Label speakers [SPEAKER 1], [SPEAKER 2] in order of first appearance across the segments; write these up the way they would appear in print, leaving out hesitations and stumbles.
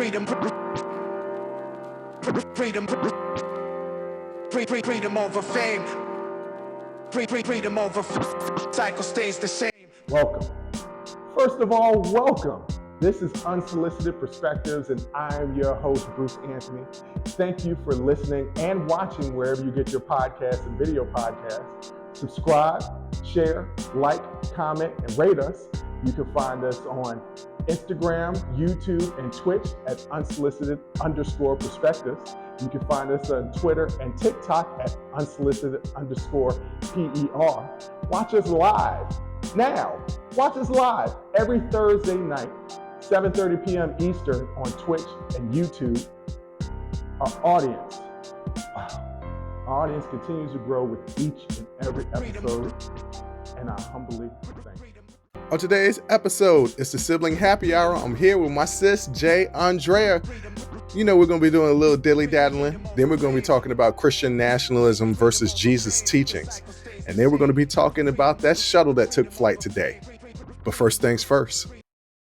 [SPEAKER 1] freedom, freedom over fame, freedom over cycle stays the same.
[SPEAKER 2] Welcome. First of all, welcome. This is Unsolicited Perspectives, and I am your host, Bruce Anthony. Thank you for listening and watching wherever you get your podcasts and video podcasts. Subscribe, share, like, comment, and rate us. You can find us on Instagram, YouTube, and Twitch at unsolicited_perspectives. You can find us on Twitter and TikTok at unsolicited_PER. Watch us live now. Watch us live every Thursday night, 7:30 p.m. Eastern on Twitch and YouTube. Our audience continues to grow with each and every episode, and I humbly thank you.
[SPEAKER 3] On today's episode, it's the Sibling Happy Hour. I'm here with my sis, Aundrea. You know, we're going to be doing a little dilly-daddling. Then we're going to be talking about Christian nationalism versus Jesus' teachings. And then we're going to be talking about that shuttle that took flight today. But first things first.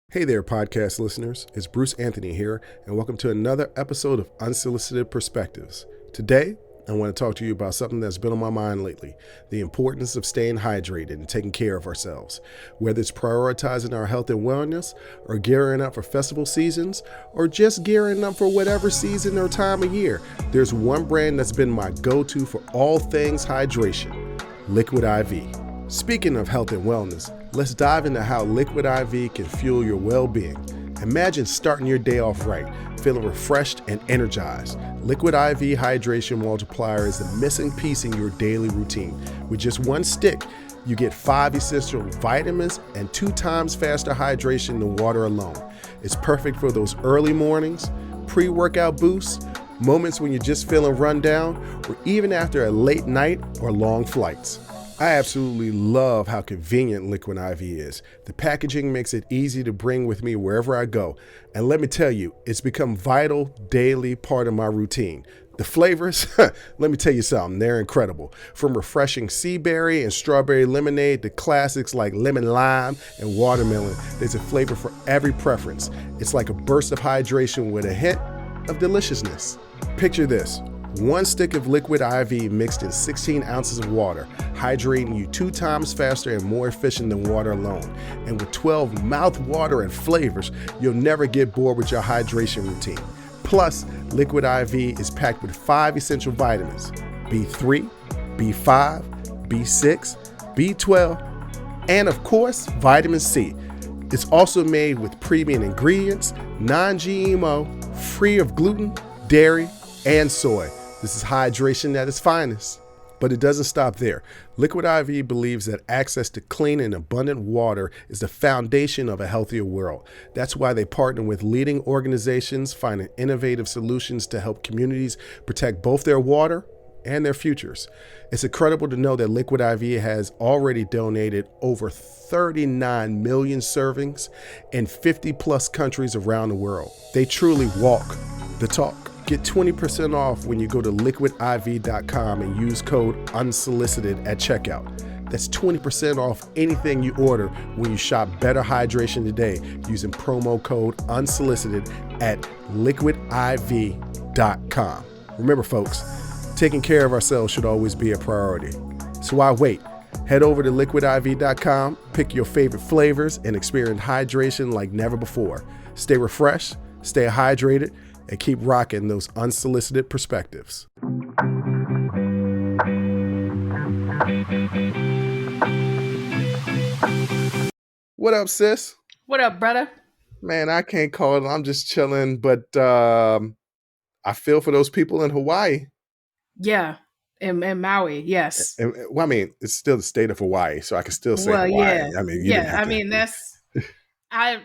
[SPEAKER 3] Hey there, podcast listeners. It's Bruce Anthony here, and welcome to another episode of Unsolicited Perspectives. Today, I want to talk to you about something that's been on my mind lately, the importance of staying hydrated and taking care of ourselves. Whether it's prioritizing our health and wellness, or gearing up for festival seasons, or just gearing up for whatever season or time of year, there's one brand that's been my go-to for all things hydration, Liquid IV. Speaking of health and wellness, let's dive into how Liquid IV can fuel your well-being. Imagine starting your day off right, feeling refreshed and energized. Liquid IV Hydration Multiplier is the missing piece in your daily routine. With just one stick, you get 5 essential vitamins and 2 times faster hydration than water alone. It's perfect for those early mornings, pre-workout boosts, moments when you're just feeling run down, or even after a late night or long flights. I absolutely love how convenient Liquid IV is. The packaging makes it easy to bring with me wherever I go. And let me tell you, it's become vital daily part of my routine. The flavors, let me tell you something, they're incredible. From refreshing sea berry and strawberry lemonade to classics like lemon lime and watermelon, there's a flavor for every preference. It's like a burst of hydration with a hint of deliciousness. Picture this. 1 stick of Liquid IV mixed in 16 ounces of water, hydrating you 2 times faster and more efficient than water alone. And with 12 mouth-watering flavors, you'll never get bored with your hydration routine. Plus, Liquid IV is packed with 5 essential vitamins: B3, B5, B6, B12, and of course, vitamin C. It's also made with premium ingredients, non-GMO, free of gluten, dairy, and soy. This is hydration at its finest. But it doesn't stop there. Liquid IV believes that access to clean and abundant water is the foundation of a healthier world. That's why they partner with leading organizations, finding innovative solutions to help communities protect both their water and their futures. It's incredible to know that Liquid IV has already donated over 39 million servings in 50 plus countries around the world. They truly walk the talk. Get 20% off when you go to liquidiv.com and use code UNSOLICITED at checkout. That's 20% off anything you order when you shop Better Hydration today using promo code UNSOLICITED at liquidiv.com. Remember, folks, taking care of ourselves should always be a priority. So why wait? Head over to liquidiv.com, pick your favorite flavors, and experience hydration like never before. Stay refreshed, stay hydrated, and keep rocking those unsolicited perspectives. What up, sis?
[SPEAKER 4] What up, brother?
[SPEAKER 3] Man, I can't call it. I'm just chilling, but I feel for those people in Hawaii.
[SPEAKER 4] Yeah, in Maui, yes.
[SPEAKER 3] Well, I mean, it's still the state of Hawaii, so I can still say Hawaii.
[SPEAKER 4] Yeah.
[SPEAKER 3] I mean,
[SPEAKER 4] that's... I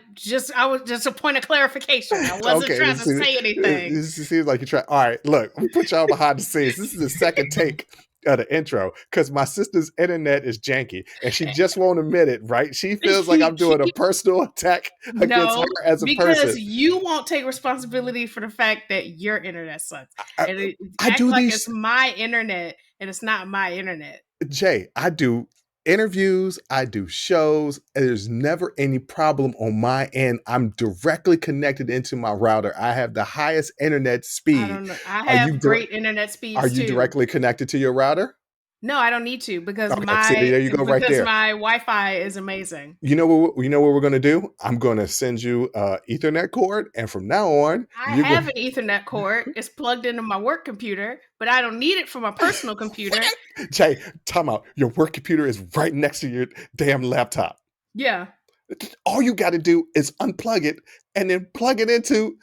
[SPEAKER 4] was just a point of clarification. I wasn't trying to say anything.
[SPEAKER 3] It seems like you try. All right, look, I'm put y'all behind the scenes. This is the second take of the intro because my sister's internet is janky and she just won't admit it. Right? She feels like I'm doing a personal attack against her as a person
[SPEAKER 4] because you won't take responsibility for the fact that your internet sucks.
[SPEAKER 3] I do
[SPEAKER 4] like
[SPEAKER 3] these.
[SPEAKER 4] It's my internet and it's not my internet.
[SPEAKER 3] Jay, I do interviews, I do shows, and there's never any problem on my end. I'm directly connected into my router. I have the highest internet
[SPEAKER 4] I
[SPEAKER 3] speed.
[SPEAKER 4] don't know. I
[SPEAKER 3] Are you
[SPEAKER 4] have great internet
[SPEAKER 3] are
[SPEAKER 4] speeds
[SPEAKER 3] you
[SPEAKER 4] too.
[SPEAKER 3] directly connected to your router?
[SPEAKER 4] No, I don't need to because
[SPEAKER 3] Okay, see, there you go, right there.
[SPEAKER 4] my Wi-Fi is amazing.
[SPEAKER 3] You know what we're going to do? I'm going to send you a Ethernet cord, and from now on,
[SPEAKER 4] I
[SPEAKER 3] you're
[SPEAKER 4] have
[SPEAKER 3] going.
[SPEAKER 4] an Ethernet cord. It's plugged into my work computer, but I don't need it for my personal computer.
[SPEAKER 3] Jay, time out. Your work computer is right next to your damn laptop.
[SPEAKER 4] Yeah.
[SPEAKER 3] All you got to do is unplug it and then plug it into.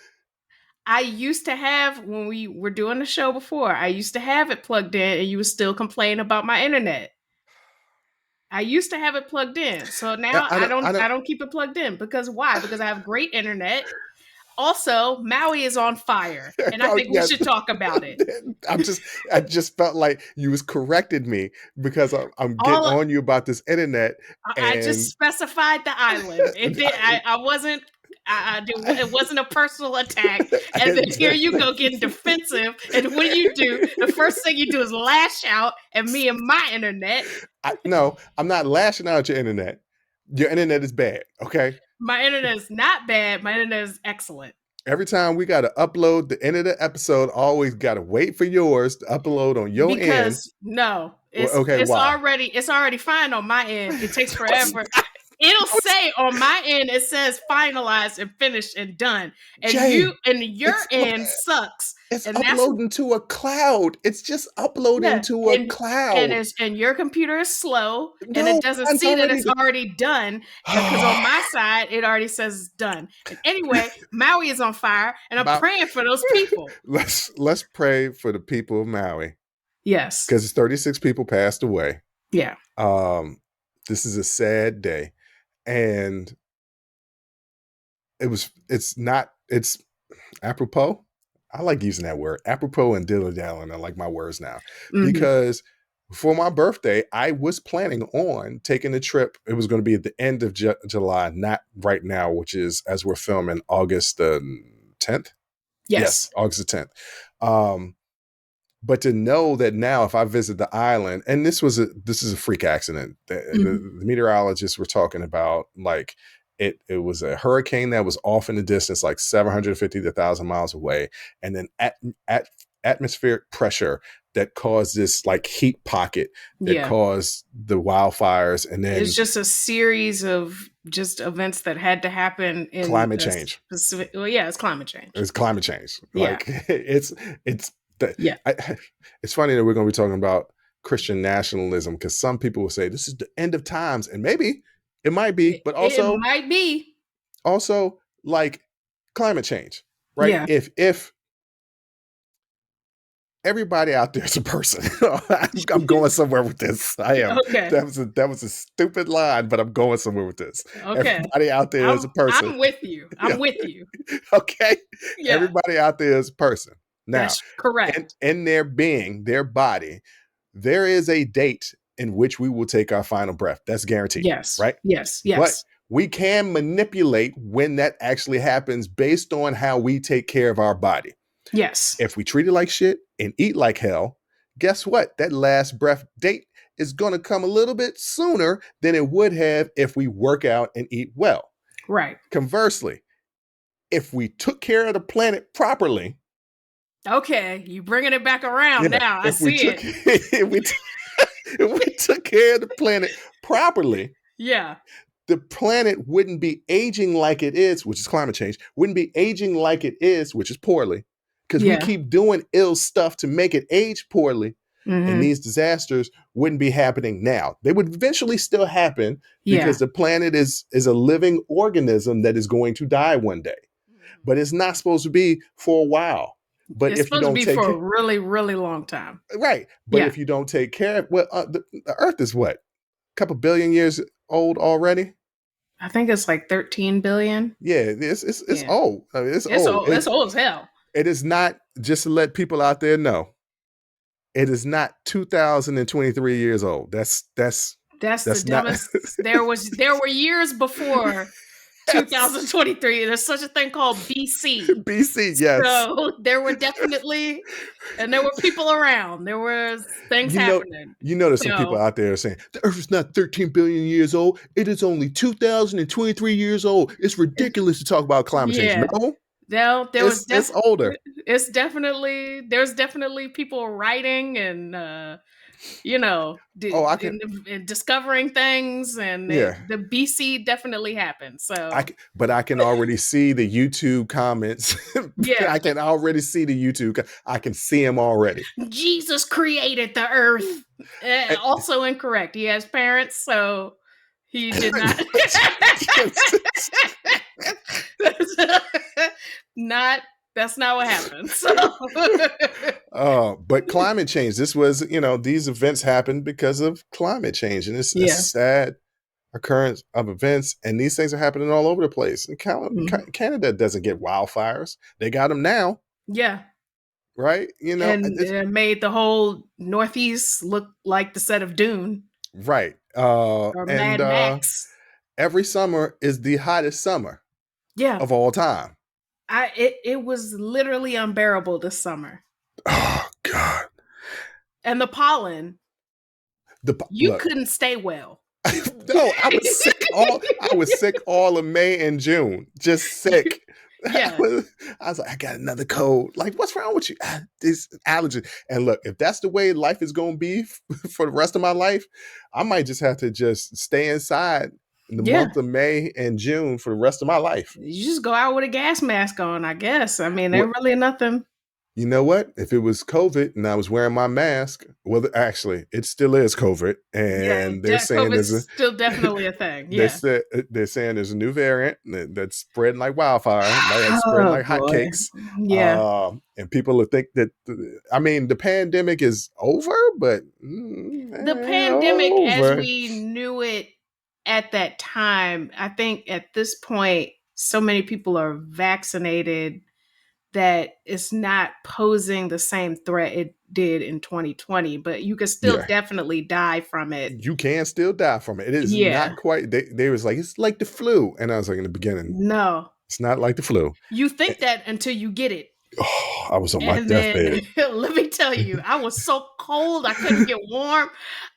[SPEAKER 4] I used to have, when we were doing the show before, I used to have it plugged in and you would still complain about my internet. I used to have it plugged in. So now I don't keep it plugged in. Because why? Because I have great internet. Also, Maui is on fire. And I think we should talk about it.
[SPEAKER 3] I just felt like you was corrected me because I'm getting on you about this internet.
[SPEAKER 4] I just specified the island. It wasn't a personal attack. And then here you go getting defensive. And what do? The first thing you do is lash out at me and my internet.
[SPEAKER 3] No, I'm not lashing out at your internet. Your internet is bad, okay?
[SPEAKER 4] My internet is not bad. My internet is excellent.
[SPEAKER 3] Every time we got to upload the end of the episode, always got to wait for yours to upload on your end.
[SPEAKER 4] Because no, it's already fine on my end. It takes forever. It'll say on my end, it says finalized and finished and done. And
[SPEAKER 3] Jay,
[SPEAKER 4] your end sucks.
[SPEAKER 3] It's uploading to a cloud. It's just uploading to a cloud.
[SPEAKER 4] And your computer is slow and it doesn't see that it's already done. Because on my side, it already says it's done. And anyway, Maui is on fire and I'm praying for those people.
[SPEAKER 3] Let's pray for the people of Maui.
[SPEAKER 4] Yes.
[SPEAKER 3] Because 36 people passed away.
[SPEAKER 4] Yeah.
[SPEAKER 3] This is a sad day. And it's apropos. I like using that word. Apropos and dilly-dallying are like my words now. Mm-hmm. Because for my birthday, I was planning on taking a trip. It was going to be at the end of July, not right now, which is, as we're filming, August the 10th? Yes, August the 10th. But to know that now if I visit the island, and this is a freak accident. The meteorologists were talking about, like, it was a hurricane that was off in the distance, like 750 to 1,000 miles away. And then atmospheric pressure that caused this like heat pocket that caused the wildfires. And then
[SPEAKER 4] it's just a series of just events that had to happen in
[SPEAKER 3] climate change.
[SPEAKER 4] Specific, it's climate change.
[SPEAKER 3] It's climate change. Like it's funny that we're going to be talking about Christian nationalism, because some people will say this is the end of times, and maybe it might be, but also
[SPEAKER 4] it might be
[SPEAKER 3] also like climate change, right?
[SPEAKER 4] Yeah.
[SPEAKER 3] If everybody out there is a person, I'm going somewhere with this. I am.
[SPEAKER 4] Okay.
[SPEAKER 3] That was a stupid line, but I'm going somewhere with this.
[SPEAKER 4] Okay.
[SPEAKER 3] Everybody out there is a person.
[SPEAKER 4] I'm with you. With you.
[SPEAKER 3] Okay.
[SPEAKER 4] Yeah.
[SPEAKER 3] Everybody out there is a person. Now,
[SPEAKER 4] that's correct.
[SPEAKER 3] In their being, their body, there is a date in which we will take our final breath. That's guaranteed.
[SPEAKER 4] Yes.
[SPEAKER 3] Right?
[SPEAKER 4] Yes.
[SPEAKER 3] But we can manipulate when that actually happens based on how we take care of our body.
[SPEAKER 4] Yes.
[SPEAKER 3] If we treat it like shit and eat like hell, guess what? That last breath date is going to come a little bit sooner than it would have if we work out and eat well.
[SPEAKER 4] Right.
[SPEAKER 3] Conversely, if we took care of the planet properly.
[SPEAKER 4] Okay, you bringing it back around now. I see it.
[SPEAKER 3] If we took care of the planet properly, the planet wouldn't be aging like it is, which is climate change, wouldn't be aging like it is, which is poorly, because we keep doing ill stuff to make it age poorly. Mm-hmm. And these disasters wouldn't be happening now. They would eventually still happen because the planet is a living organism that is going to die one day. But it's not supposed to be for a while. But
[SPEAKER 4] it's
[SPEAKER 3] if you don't
[SPEAKER 4] supposed to be for a really, really long time.
[SPEAKER 3] Right. But if you don't take care of the Earth is what? A couple billion years old already?
[SPEAKER 4] I think it's like 13 billion.
[SPEAKER 3] Yeah, it's old. I mean, it's old.
[SPEAKER 4] It's old as hell.
[SPEAKER 3] It is not, just to let people out there know, it is not 2023 years old. That's
[SPEAKER 4] the dumbest. There were years before 2023. There's such a thing called BC.
[SPEAKER 3] BC, yes.
[SPEAKER 4] So there were definitely, and there were people around. There was things happening.
[SPEAKER 3] There's some people out there saying the Earth is not 13 billion years old. It is only 2023 years old. It's ridiculous to talk about climate change. No, it's older.
[SPEAKER 4] There's definitely people writing and discovering things, and the BC definitely happened. So,
[SPEAKER 3] but I can already see the YouTube comments. I can already see the YouTube. I can see him already.
[SPEAKER 4] Jesus created the Earth. Also incorrect. He has parents, so he did not. That's not what happened. So.
[SPEAKER 3] But climate change. This was, these events happened because of climate change, and it's a sad occurrence of events. And these things are happening all over the place. And Canada doesn't get wildfires; they got them now.
[SPEAKER 4] Yeah.
[SPEAKER 3] Right.
[SPEAKER 4] And it made the whole Northeast look like the set of Dune.
[SPEAKER 3] Right.
[SPEAKER 4] Or Mad Max.
[SPEAKER 3] Every summer is the hottest summer. Of all time.
[SPEAKER 4] It was literally unbearable this summer.
[SPEAKER 3] Oh God!
[SPEAKER 4] And the pollen. Couldn't stay well.
[SPEAKER 3] No, I was sick. I was sick all of May and June. Just sick.
[SPEAKER 4] Yeah.
[SPEAKER 3] I was like, I got another cold. Like, what's wrong with you? This allergy. And look, if that's the way life is going to be for the rest of my life, I might just have to just stay inside in the month of May and June for the rest of my life.
[SPEAKER 4] You just go out with a gas mask on, I guess. I mean, there's really nothing.
[SPEAKER 3] You know what? If it was COVID and I was wearing my mask, well, actually, it still is COVID, and they're saying
[SPEAKER 4] there's still definitely a thing.
[SPEAKER 3] Yeah, they're saying there's a new variant that's spreading like wildfire, it's spreading like hotcakes.
[SPEAKER 4] Yeah,
[SPEAKER 3] and people think that the pandemic is over, but
[SPEAKER 4] the pandemic as we knew it at that time, I think at this point, so many people are vaccinated that it's not posing the same threat it did in 2020, but you can still definitely die from it.
[SPEAKER 3] You can still die from it. It is not quite, they was like, it's like the flu. And I was like, in the beginning,
[SPEAKER 4] no,
[SPEAKER 3] it's not like the flu.
[SPEAKER 4] You think that until you get it.
[SPEAKER 3] Oh, I was on my deathbed.
[SPEAKER 4] Let me tell you, I was so cold. I couldn't get warm.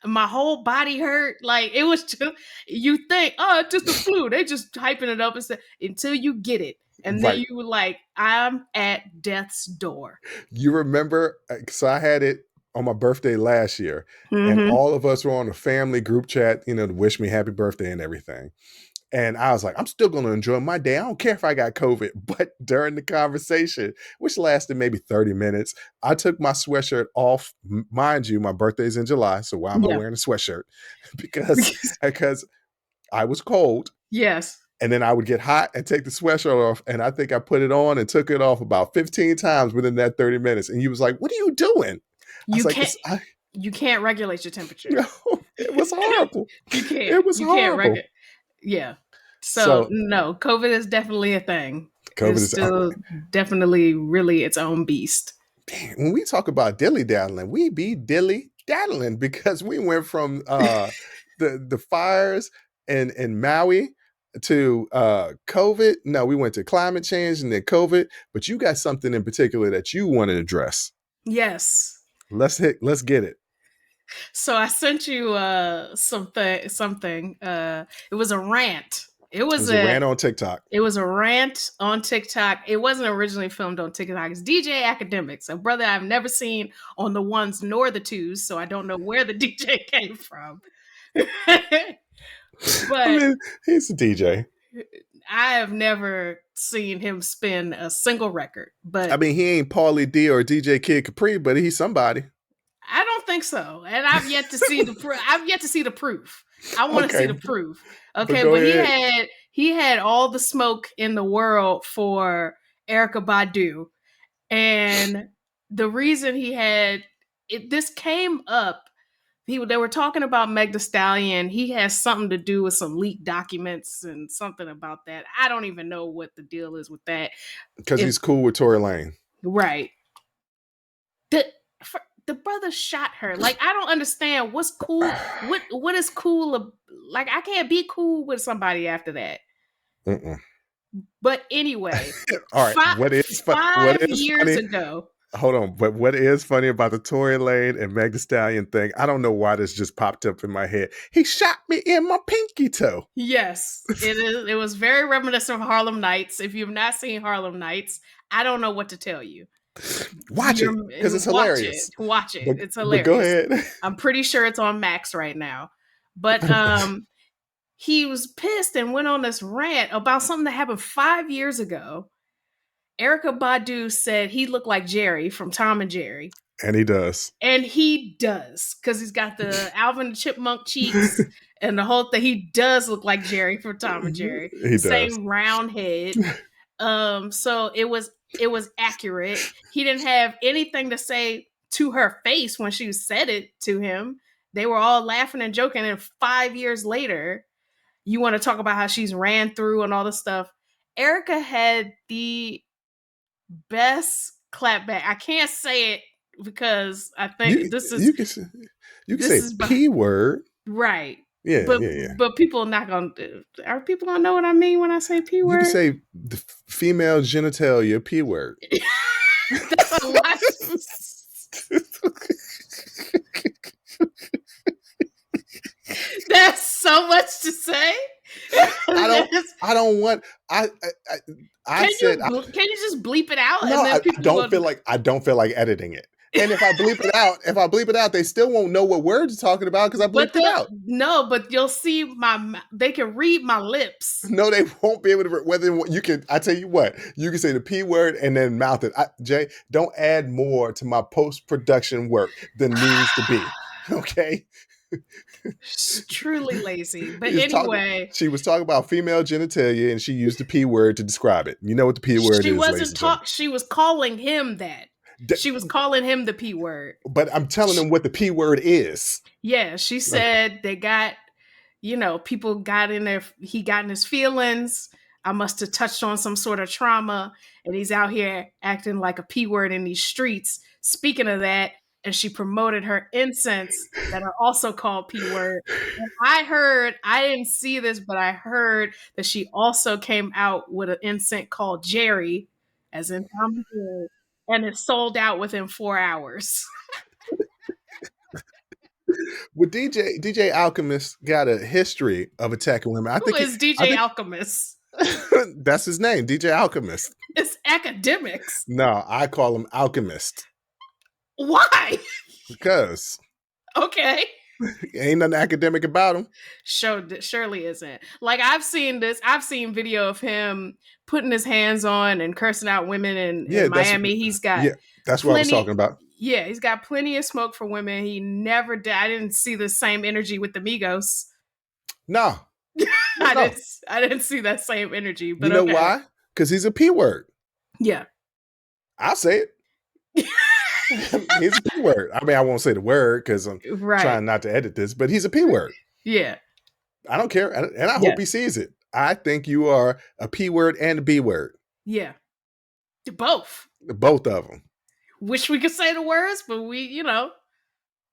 [SPEAKER 4] My whole body hurt. Like, it was just, you think, it's just the flu. They just hyping it up and say, until you get it. And then you were like, I'm at death's door.
[SPEAKER 3] You remember, so I had it on my birthday last year, and all of us were on a family group chat, to wish me happy birthday and everything. And I was like, I'm still going to enjoy my day. I don't care if I got COVID. But during the conversation, which lasted maybe 30 minutes, I took my sweatshirt off. Mind you, my birthday's in July. So why am I wearing a sweatshirt? Because I was cold.
[SPEAKER 4] Yes.
[SPEAKER 3] And then I would get hot and take the sweatshirt off. And I think I put it on and took it off about 15 times within that 30 minutes. And you was like, what are you doing?
[SPEAKER 4] You can't regulate your temperature.
[SPEAKER 3] No, it was horrible.
[SPEAKER 4] You can't.
[SPEAKER 3] It was horrible.
[SPEAKER 4] Yeah. So no, COVID is definitely a thing.
[SPEAKER 3] COVID
[SPEAKER 4] is still definitely really its own beast.
[SPEAKER 3] Damn, when we talk about dilly-daddling, we be dilly-daddling because we went from the fires in Maui to COVID. No, we went to climate change and then COVID, but you got something in particular that you want to address.
[SPEAKER 4] Yes.
[SPEAKER 3] Let's get it.
[SPEAKER 4] So I sent you something. It was a rant. It was a
[SPEAKER 3] rant on TikTok.
[SPEAKER 4] It was a rant on TikTok. It wasn't originally filmed on TikTok. It's DJ Academics, a brother I've never seen on the ones nor the twos, so I don't know where the DJ came from. But
[SPEAKER 3] I mean, he's a DJ.
[SPEAKER 4] I have never seen him spin a single record. But
[SPEAKER 3] I mean, he ain't Pauly D or DJ Kid Capri, but he's somebody.
[SPEAKER 4] I don't think so, and I've yet to see the proof. I've yet to see the proof. I want to see the proof. Okay, but he had all the smoke in the world for Erykah Badu, and the reason he had it, this came up. They were talking about Meg Thee Stallion. He has something to do with some leaked documents and something about that. I don't even know what the deal is with that.
[SPEAKER 3] Because he's cool with Tory Lane,
[SPEAKER 4] right? The brother shot her. Like, I don't understand what's cool. What is cool? Like, I can't be cool with somebody after that.
[SPEAKER 3] Mm-mm.
[SPEAKER 4] But anyway,
[SPEAKER 3] All right. What is
[SPEAKER 4] years
[SPEAKER 3] funny?
[SPEAKER 4] ago.
[SPEAKER 3] Hold on. But what is funny about the Tory Lane and Meg Thee Stallion thing? I don't know why this just popped up in my head. He shot me in my pinky toe.
[SPEAKER 4] Yes, it is. It was very reminiscent of Harlem Nights. If you've not seen Harlem Nights, I don't know what to tell you.
[SPEAKER 3] Watch it because it's hilarious.
[SPEAKER 4] Watch it. It's
[SPEAKER 3] But
[SPEAKER 4] hilarious.
[SPEAKER 3] go ahead.
[SPEAKER 4] I'm pretty sure it's on Max right now. But he was pissed and went on this rant about something that happened 5 years ago. Erykah Badu said he looked like Jerry from Tom and Jerry.
[SPEAKER 3] And he does.
[SPEAKER 4] And he does, because he's got the Alvin the Chipmunk cheeks and the whole thing. He does look like Jerry from Tom and Jerry.
[SPEAKER 3] He
[SPEAKER 4] Same
[SPEAKER 3] does.
[SPEAKER 4] round head. So it was accurate. He didn't have anything to say to her face when she said it to him. They were all laughing and joking. And 5 years later, you want to talk about how she's ran through and all this stuff. Erykah had the best clapback. I can't say it because I think
[SPEAKER 3] you can say P word.
[SPEAKER 4] Right.
[SPEAKER 3] Yeah,
[SPEAKER 4] but people are not gonna. Are people gonna know what I mean when I say P word?
[SPEAKER 3] You can say the female genitalia P word.
[SPEAKER 4] That's a lot. That's so much to say.
[SPEAKER 3] I don't want. I said.
[SPEAKER 4] Can you just bleep it out?
[SPEAKER 3] No,
[SPEAKER 4] and then
[SPEAKER 3] I don't feel like editing it. And if I bleep it out, they still won't know what words you're talking about because I bleeped it out.
[SPEAKER 4] No, but you'll see they can read my lips.
[SPEAKER 3] No, they won't be able to. Whether you can, I tell you what, you can say the P word and then mouth it. Jay, don't add more to my post-production work than needs to be. Okay.
[SPEAKER 4] She's truly lazy. But anyway,
[SPEAKER 3] she was talking about female genitalia and she used the P word to describe it. You know what the P word is?
[SPEAKER 4] She wasn't talking. She was calling him that. She was calling him the P word.
[SPEAKER 3] But I'm telling them what the P word is.
[SPEAKER 4] Yeah, she said they got, people got in there. He got in his feelings. I must have touched on some sort of trauma. And he's out here acting like a P word in these streets. Speaking of that, and she promoted her incense that are also called P word. And I didn't see this, but I heard that she also came out with an incense called Jerry, as in Tom and Jerry. And it sold out within 4 hours.
[SPEAKER 3] Well, DJ Alchemist got a history of attacking women.
[SPEAKER 4] Who is DJ Alchemist?
[SPEAKER 3] That's his name, DJ Alchemist.
[SPEAKER 4] It's academics.
[SPEAKER 3] No, I call him Alchemist.
[SPEAKER 4] Why?
[SPEAKER 3] Because.
[SPEAKER 4] Okay.
[SPEAKER 3] Ain't nothing academic about him.
[SPEAKER 4] Surely isn't. Like, I've seen video of him putting his hands on and cursing out women in Miami. He's got
[SPEAKER 3] that's what I was talking about.
[SPEAKER 4] Yeah, he's got plenty of smoke for women. He never did. I didn't see the same energy with the Migos.
[SPEAKER 3] No.
[SPEAKER 4] I didn't see that same energy. But
[SPEAKER 3] you know why? Because he's a P word.
[SPEAKER 4] Yeah.
[SPEAKER 3] I'll say it. He's a P word. I mean, I won't say the word because I'm trying not to edit this, but he's a P word.
[SPEAKER 4] Yeah.
[SPEAKER 3] I don't care. And I hope he sees it. I think you are a P word and a B word.
[SPEAKER 4] Yeah. Both.
[SPEAKER 3] Both of them.
[SPEAKER 4] Wish we could say the words, but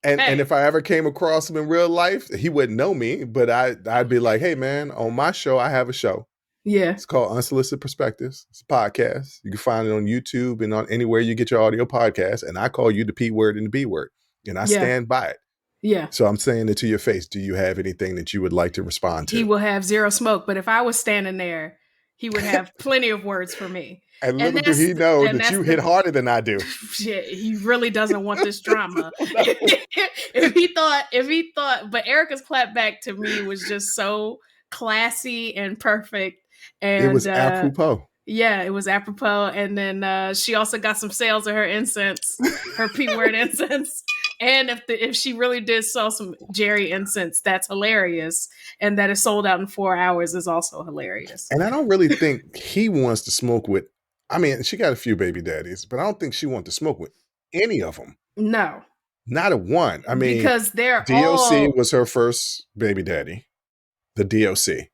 [SPEAKER 3] And if I ever came across him in real life, he wouldn't know me, but I'd be like, hey, man, on my show, I have a show.
[SPEAKER 4] Yeah.
[SPEAKER 3] It's called Unsolicited Perspectives. It's a podcast. You can find it on YouTube and on anywhere you get your audio podcast. And I call you the P word and the B word. And I stand by it.
[SPEAKER 4] Yeah.
[SPEAKER 3] So I'm saying it to your face. Do you have anything that you would like to respond to?
[SPEAKER 4] He will have zero smoke. But if I was standing there, he would have plenty of words for me.
[SPEAKER 3] And little did he know that you hit harder than I do.
[SPEAKER 4] Shit, he really doesn't want this drama. If he thought, but Erykah's clapback to me was just so classy and perfect. And
[SPEAKER 3] it was apropos.
[SPEAKER 4] Yeah, it was apropos. And then she also got some sales of her incense, her P word incense. And if she really did sell some Jerry incense, that's hilarious. And that it sold out in 4 hours is also hilarious.
[SPEAKER 3] And I don't really think he wants to smoke with, I mean, she got a few baby daddies, but I don't think she wants to smoke with any of them.
[SPEAKER 4] No.
[SPEAKER 3] Not a one. I mean,
[SPEAKER 4] because they're
[SPEAKER 3] DOC was her first baby daddy. The DOC.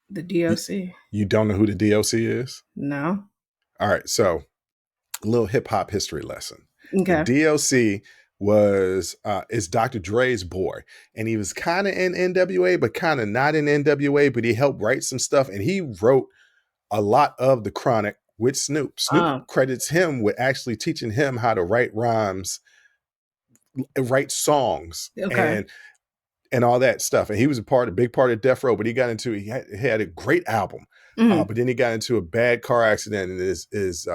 [SPEAKER 4] The DOC.
[SPEAKER 3] You don't know who the DOC is?
[SPEAKER 4] No.
[SPEAKER 3] All right. So a little hip hop history lesson.
[SPEAKER 4] Okay.
[SPEAKER 3] The DOC is Dr. Dre's boy, and he was kind of in NWA, but kind of not in NWA. But he helped write some stuff, and he wrote a lot of the Chronic with Snoop. Snoop credits him with actually teaching him how to write rhymes, write songs, and all that stuff. And he was a big part of Death Row. But he had a great album, but then he got into a bad car accident and is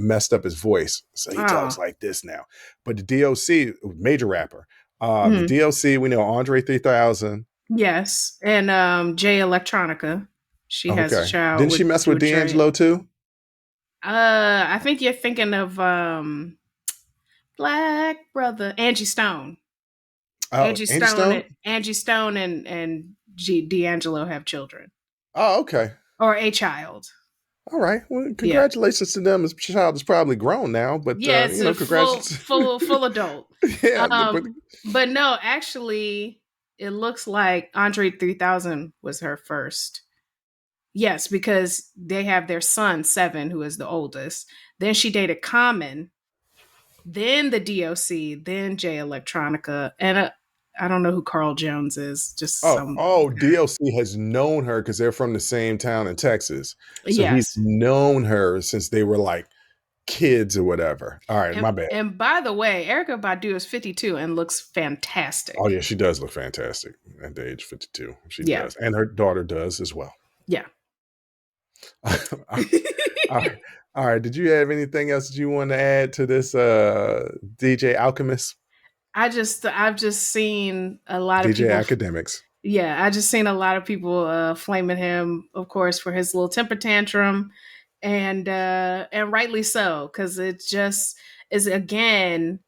[SPEAKER 3] messed up his voice, so he talks like this now. But the DOC, major rapper, the DOC, we know Andre 3000.
[SPEAKER 4] Yes, and Jay Electronica. She has a child.
[SPEAKER 3] Didn't she mess with D'Angelo too?
[SPEAKER 4] I think you're thinking of Black Brother Angie Stone. Angie Stone and D'Angelo have children.
[SPEAKER 3] Oh, okay.
[SPEAKER 4] Or a child.
[SPEAKER 3] All right. Well, congratulations to them. His child is probably grown now, but
[SPEAKER 4] it's
[SPEAKER 3] congratulations.
[SPEAKER 4] full adult.
[SPEAKER 3] Yeah,
[SPEAKER 4] but no, actually, it looks like Andre 3000 was her first. Yes, because they have their son, 7, who is the oldest. Then she dated Common, then the DOC, then Jay Electronica, and I don't know who Carl Jones is. Just
[SPEAKER 3] DOC has known her because they're from the same town in Texas. So he's known her since they were like kids or whatever. All right, my bad.
[SPEAKER 4] And by the way, Erykah Badu is 52 and looks fantastic.
[SPEAKER 3] Oh yeah, she does look fantastic at the age 52. She does, and her daughter does as well.
[SPEAKER 4] Yeah.
[SPEAKER 3] All right. Did you have anything else that you want to add to this DJ Alchemist?
[SPEAKER 4] I've just seen a lot of
[SPEAKER 3] DJ Academics.
[SPEAKER 4] Yeah, I just seen a lot of people flaming him, of course, for his little temper tantrum, and rightly so, because it just is, again,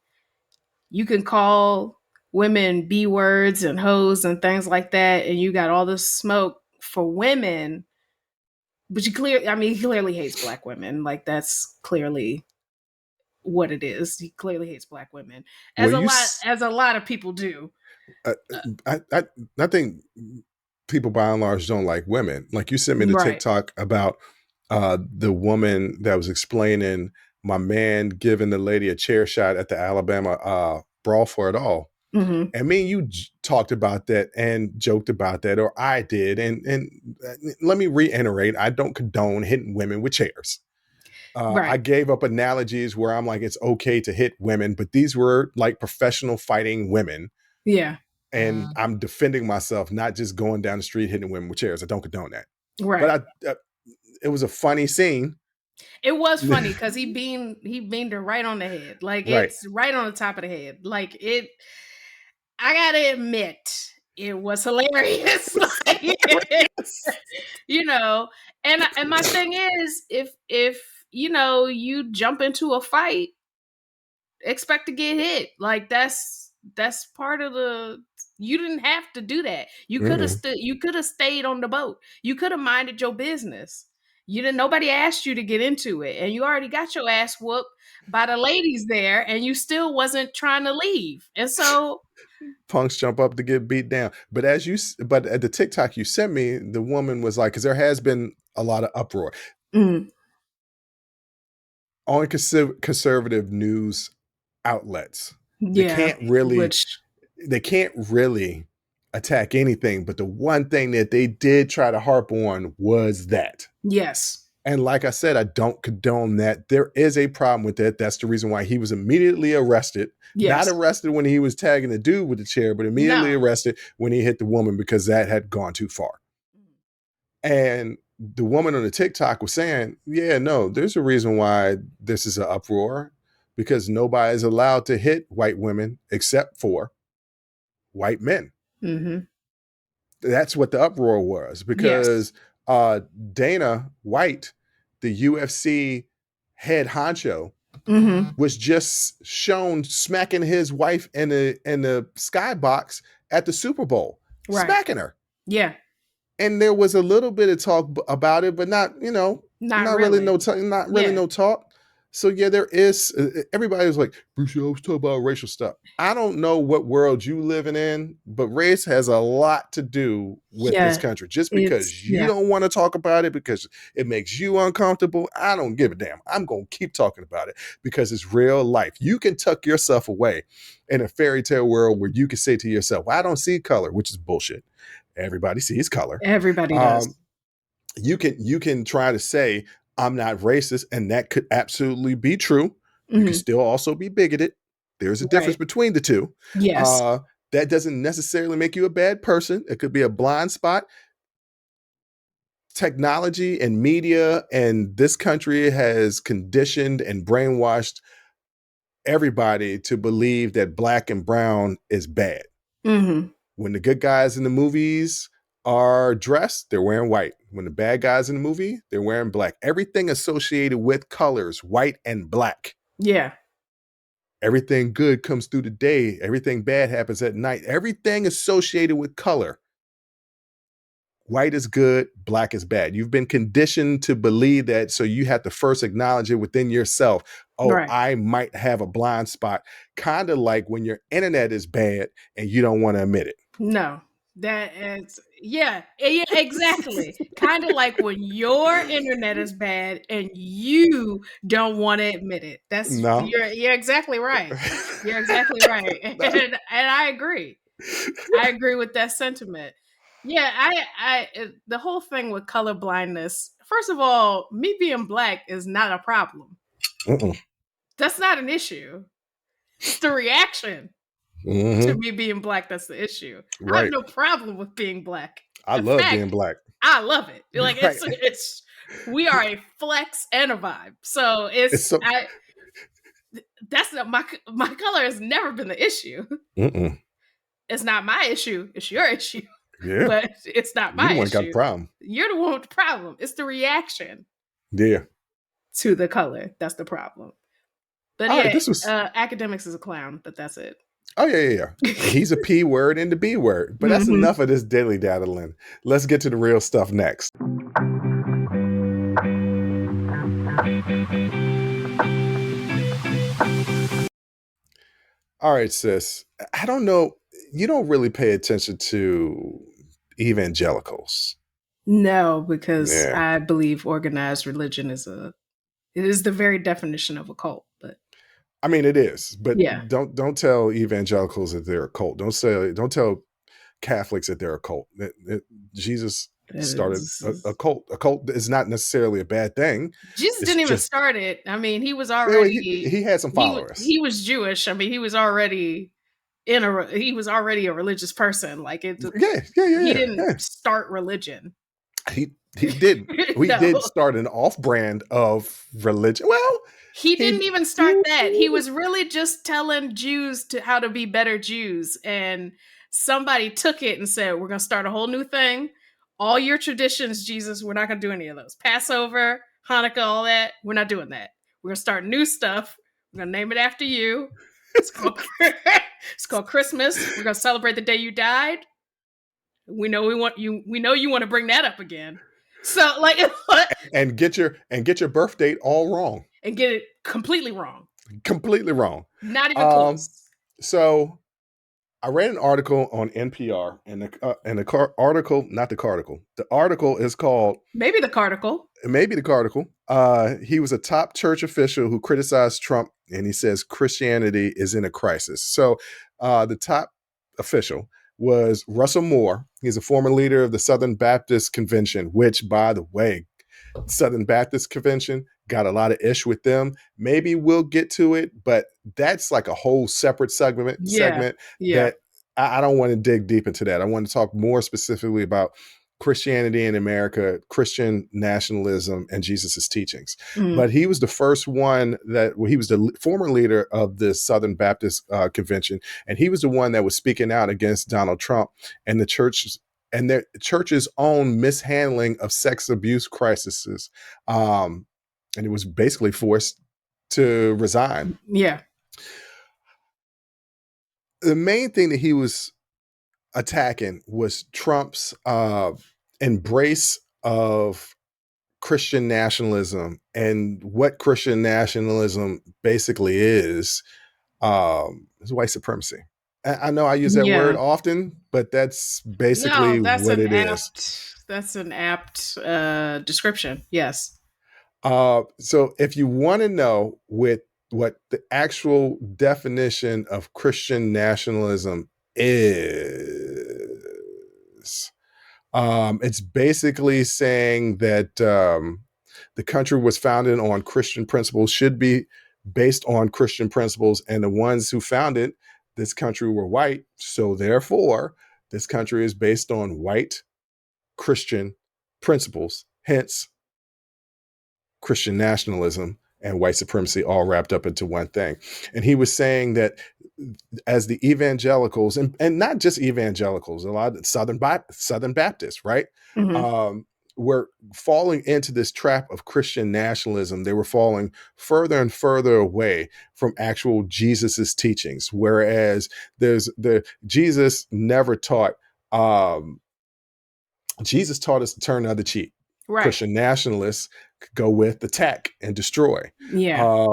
[SPEAKER 4] you can call women B words and hoes and things like that, and you got all this smoke for women. But he clearly hates Black women. Like, that's clearly what it is. He clearly hates Black women, as a lot of people do.
[SPEAKER 3] I think people by and large don't like women. Like, you sent me the TikTok about the woman that was explaining my man giving the lady a chair shot at the Alabama Brawl for it all.
[SPEAKER 4] Mm-hmm.
[SPEAKER 3] And me and you talked about that and joked about that, or I did. And let me reiterate, I don't condone hitting women with chairs. I gave up analogies where I'm like, it's okay to hit women, but these were like professional fighting women.
[SPEAKER 4] Yeah.
[SPEAKER 3] And I'm defending myself, not just going down the street hitting women with chairs. I don't condone that.
[SPEAKER 4] Right.
[SPEAKER 3] But it was a funny scene.
[SPEAKER 4] It was funny because he beamed her right on the head. Like, it's right on the top of the head. Like, I gotta admit, it was hilarious. You know, and my thing is, if you jump into a fight, expect to get hit. Like, that's part of the. You didn't have to do that. You could have you could have stayed on the boat. You could have minded your business. Nobody asked you to get into it, and you already got your ass whooped by the ladies there, and you still wasn't trying to leave. And so
[SPEAKER 3] punks jump up to get beat down. But at the TikTok you sent me, the woman was like, because there has been a lot of uproar on conservative news outlets. They can't really attack anything, but the one thing that they did try to harp on was that.
[SPEAKER 4] Yes.
[SPEAKER 3] And like I said, I don't condone that. There is a problem with that. That's the reason why he was immediately arrested. Yes. Not arrested when he was tagging the dude with the chair, but immediately arrested when he hit the woman, because that had gone too far. And the woman on the TikTok was saying, yeah, no, there's a reason why this is an uproar, because nobody is allowed to hit white women except for white men.
[SPEAKER 4] Mm-hmm.
[SPEAKER 3] That's what the uproar was, because Dana White, the UFC head honcho, was just shown smacking his wife in the skybox at the Super Bowl, smacking her.
[SPEAKER 4] Yeah.
[SPEAKER 3] And there was a little bit of talk about it, but not really no talk. So yeah, there is. Everybody was like, Bruce, you always talk about racial stuff. I don't know what world you living in, but race has a lot to do with this
[SPEAKER 4] Yeah,
[SPEAKER 3] country. Just
[SPEAKER 4] it's
[SPEAKER 3] because you don't want to talk about it because it makes you uncomfortable, I don't give a damn. I'm gonna keep talking about it because it's real life. You can tuck yourself away in a fairy tale world where you can say to yourself, well, I don't see color, which is bullshit. Everybody sees color.
[SPEAKER 4] everybody does.
[SPEAKER 3] You can try to say I'm not racist, and that could absolutely be true. You can still also be bigoted. There's a difference
[SPEAKER 4] Right.
[SPEAKER 3] between the two.
[SPEAKER 4] Yes.
[SPEAKER 3] That doesn't necessarily make you a bad person. It could be a blind spot. Technology and media and this country has conditioned and brainwashed everybody to believe that black and brown is bad.
[SPEAKER 4] Mm-hmm.
[SPEAKER 3] When the good guys in the movies are dressed, they're wearing white. When the bad guys in the movie, they're wearing black. Everything associated with colors, white and black.
[SPEAKER 4] Yeah.
[SPEAKER 3] Everything good comes through the day. Everything bad happens at night. Everything associated with color. White is good, black is bad. You've been conditioned to believe that, so you have to first acknowledge it within yourself. Oh,
[SPEAKER 4] Right.
[SPEAKER 3] I might have a blind spot. Kind of like when your internet is bad and you don't want to admit it.
[SPEAKER 4] No, that is yeah, exactly. Kind of like when your internet is bad and you don't want to admit it. That's
[SPEAKER 3] No.
[SPEAKER 4] you're exactly right. You're exactly right,
[SPEAKER 3] No.
[SPEAKER 4] and I agree. I agree with that sentiment. Yeah, the whole thing with color blindness. First of all, me being black is not a problem.
[SPEAKER 3] Mm-mm.
[SPEAKER 4] That's not an issue. It's the reaction to me being black that's the issue. I have
[SPEAKER 3] Right.
[SPEAKER 4] no problem with being black.
[SPEAKER 3] I
[SPEAKER 4] In
[SPEAKER 3] love
[SPEAKER 4] fact,
[SPEAKER 3] being black.
[SPEAKER 4] I love it. Like
[SPEAKER 3] Right.
[SPEAKER 4] it's we are a flex and a vibe. So
[SPEAKER 3] It's so,
[SPEAKER 4] that's not my color has never been the issue.
[SPEAKER 3] mm-mm.
[SPEAKER 4] It's not my issue. It's your issue.
[SPEAKER 3] Yeah.
[SPEAKER 4] But it's not
[SPEAKER 3] You
[SPEAKER 4] my
[SPEAKER 3] the one got the
[SPEAKER 4] issue.
[SPEAKER 3] problem.
[SPEAKER 4] You're the one with the problem. It's the reaction
[SPEAKER 3] Yeah.
[SPEAKER 4] to the color. That's the problem. But
[SPEAKER 3] All
[SPEAKER 4] yeah,
[SPEAKER 3] right, this was
[SPEAKER 4] academics is a clown, but that's it.
[SPEAKER 3] Oh yeah. He's a P word and the B word. But that's enough of this dilly daddling. Let's get to the real stuff next. All right, sis. I don't know. You don't really pay attention to evangelicals.
[SPEAKER 4] No, because
[SPEAKER 3] Yeah.
[SPEAKER 4] I believe organized religion is it is the very definition of a cult. But
[SPEAKER 3] I mean, it is, but
[SPEAKER 4] yeah,
[SPEAKER 3] don't tell evangelicals that they're a cult. Don't tell Catholics that they're a cult. Jesus
[SPEAKER 4] it
[SPEAKER 3] started
[SPEAKER 4] is.
[SPEAKER 3] a cult. A cult is not necessarily a bad thing.
[SPEAKER 4] Jesus
[SPEAKER 3] It's
[SPEAKER 4] didn't even
[SPEAKER 3] just
[SPEAKER 4] start it. I mean, he was
[SPEAKER 3] well,
[SPEAKER 4] already
[SPEAKER 3] he had some followers.
[SPEAKER 4] he was Jewish. I mean, he was already he was already a religious person. Like it, he didn't start religion.
[SPEAKER 3] He did. We
[SPEAKER 4] No.
[SPEAKER 3] did start an off-brand of religion. Well,
[SPEAKER 4] He didn't even start that. He was really just telling Jews how to be better Jews. And somebody took it and said, we're going to start a whole new thing. All your traditions, Jesus, we're not going to do any of those. Passover, Hanukkah, all that, we're not doing that. We're going to start new stuff. We're going to name it after you. It's called Christmas. We're going to celebrate the day you died. We know you want to bring that up again. So like
[SPEAKER 3] and get your birth date all wrong.
[SPEAKER 4] And get it completely wrong.
[SPEAKER 3] Completely wrong.
[SPEAKER 4] Not even close.
[SPEAKER 3] So I read an article on NPR, and the article, not the carticle. The article is called
[SPEAKER 4] Maybe the carticle.
[SPEAKER 3] Maybe the carticle. He was a top church official who criticized Trump, and he says Christianity is in a crisis. So the top official was Russell Moore. He's a former leader of the Southern Baptist Convention, which, by the way, Southern Baptist Convention got a lot of ish with them. Maybe we'll get to it, but that's like a whole separate segment that I don't want to dig deep into that. I want to talk more specifically about Christianity in America, Christian nationalism, and Jesus's teachings. But he was the first one he was the former leader of the Southern Baptist Convention, and he was the one that was speaking out against Donald Trump and the church's own mishandling of sex abuse crises. And it was basically forced to resign.
[SPEAKER 4] Yeah.
[SPEAKER 3] The main thing that he was attacking was Trump's embrace of Christian nationalism, and what Christian nationalism basically is white supremacy. I know I use that word often, but that's basically what it is.
[SPEAKER 4] That's an apt description. Yes.
[SPEAKER 3] So if you want to know what the actual definition of Christian nationalism is, it's basically saying that the country was founded on Christian principles, should be based on Christian principles, and the ones who founded this country were white. So therefore, this country is based on white Christian principles. Hence, Christian nationalism and white supremacy all wrapped up into one thing. And he was saying that as the evangelicals, and not just evangelicals, a lot of Southern Baptists, right?
[SPEAKER 4] Mm-hmm.
[SPEAKER 3] Were falling into this trap of Christian nationalism. They were falling further and further away from actual Jesus's teachings. Whereas Jesus never taught, Jesus taught us to turn the other cheek. Right. Christian nationalists could go with attack and destroy.
[SPEAKER 4] Yeah.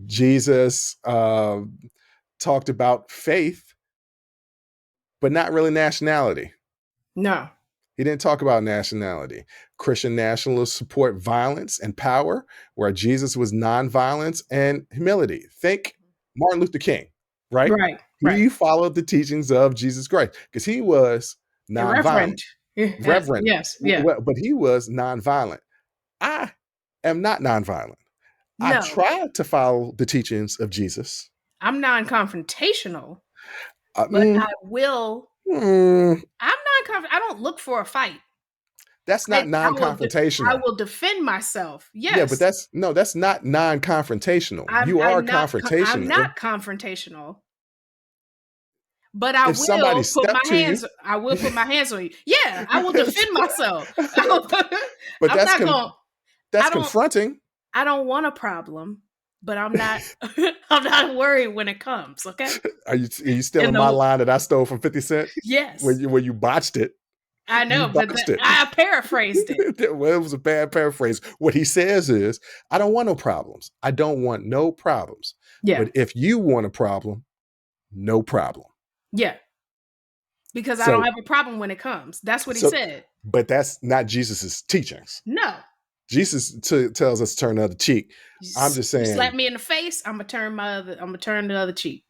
[SPEAKER 3] Jesus talked about faith, but not really nationality.
[SPEAKER 4] No.
[SPEAKER 3] He didn't talk about nationality. Christian nationalists support violence and power, where Jesus was nonviolence and humility. Think Martin Luther King, right?
[SPEAKER 4] Right.
[SPEAKER 3] He followed the teachings of Jesus Christ because he was nonviolent. Reverend.
[SPEAKER 4] Yes. Yeah.
[SPEAKER 3] But he was nonviolent. I am not nonviolent. No. I try to follow the teachings of Jesus.
[SPEAKER 4] I'm non-confrontational, but I will. I'm non-confrontational. I don't look for a fight.
[SPEAKER 3] That's not non-confrontational.
[SPEAKER 4] I will defend myself. Yes.
[SPEAKER 3] Yeah, but that's not non-confrontational. You are confrontational.
[SPEAKER 4] I'm not confrontational. But I will put my hands. I will put my hands on you. Yeah, I will defend myself.
[SPEAKER 3] But that's confronting.
[SPEAKER 4] I don't want a problem, but I'm not. I'm not worried when it comes. Okay.
[SPEAKER 3] Are you still in my line that I stole from 50 Cent?
[SPEAKER 4] Yes.
[SPEAKER 3] When you botched it.
[SPEAKER 4] I know, but I paraphrased it.
[SPEAKER 3] Well, it was a bad paraphrase. What he says is, I don't want no problems. I don't want no problems.
[SPEAKER 4] Yeah.
[SPEAKER 3] But if you want a problem, no problem.
[SPEAKER 4] Yeah. Because I don't have a problem when it comes. That's what he said.
[SPEAKER 3] But that's not Jesus's teachings.
[SPEAKER 4] No.
[SPEAKER 3] Jesus tells us to turn the other cheek. I'm just saying.
[SPEAKER 4] You slap me in the face, I'm gonna turn the other cheek.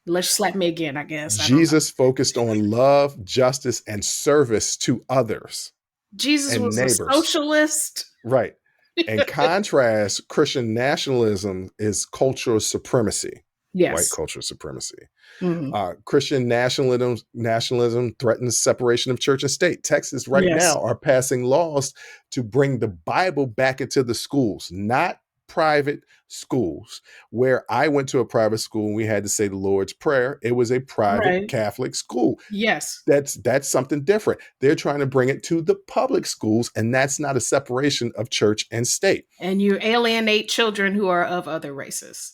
[SPEAKER 4] Let's slap me again, I guess.
[SPEAKER 3] Jesus focused on love, justice, and service to others.
[SPEAKER 4] Jesus was neighbors. A socialist.
[SPEAKER 3] Right. In contrast, Christian nationalism is cultural supremacy.
[SPEAKER 4] Yes.
[SPEAKER 3] White cultural supremacy.
[SPEAKER 4] Mm-hmm.
[SPEAKER 3] Christian nationalism threatens separation of church and state. Texas now are passing laws to bring the Bible back into the schools, not private schools. Where I went to a private school and we had to say the Lord's Prayer. It was a private Catholic school.
[SPEAKER 4] Yes.
[SPEAKER 3] That's something different. They're trying to bring it to the public schools, and that's not a separation of church and state.
[SPEAKER 4] And you alienate children who are of other races.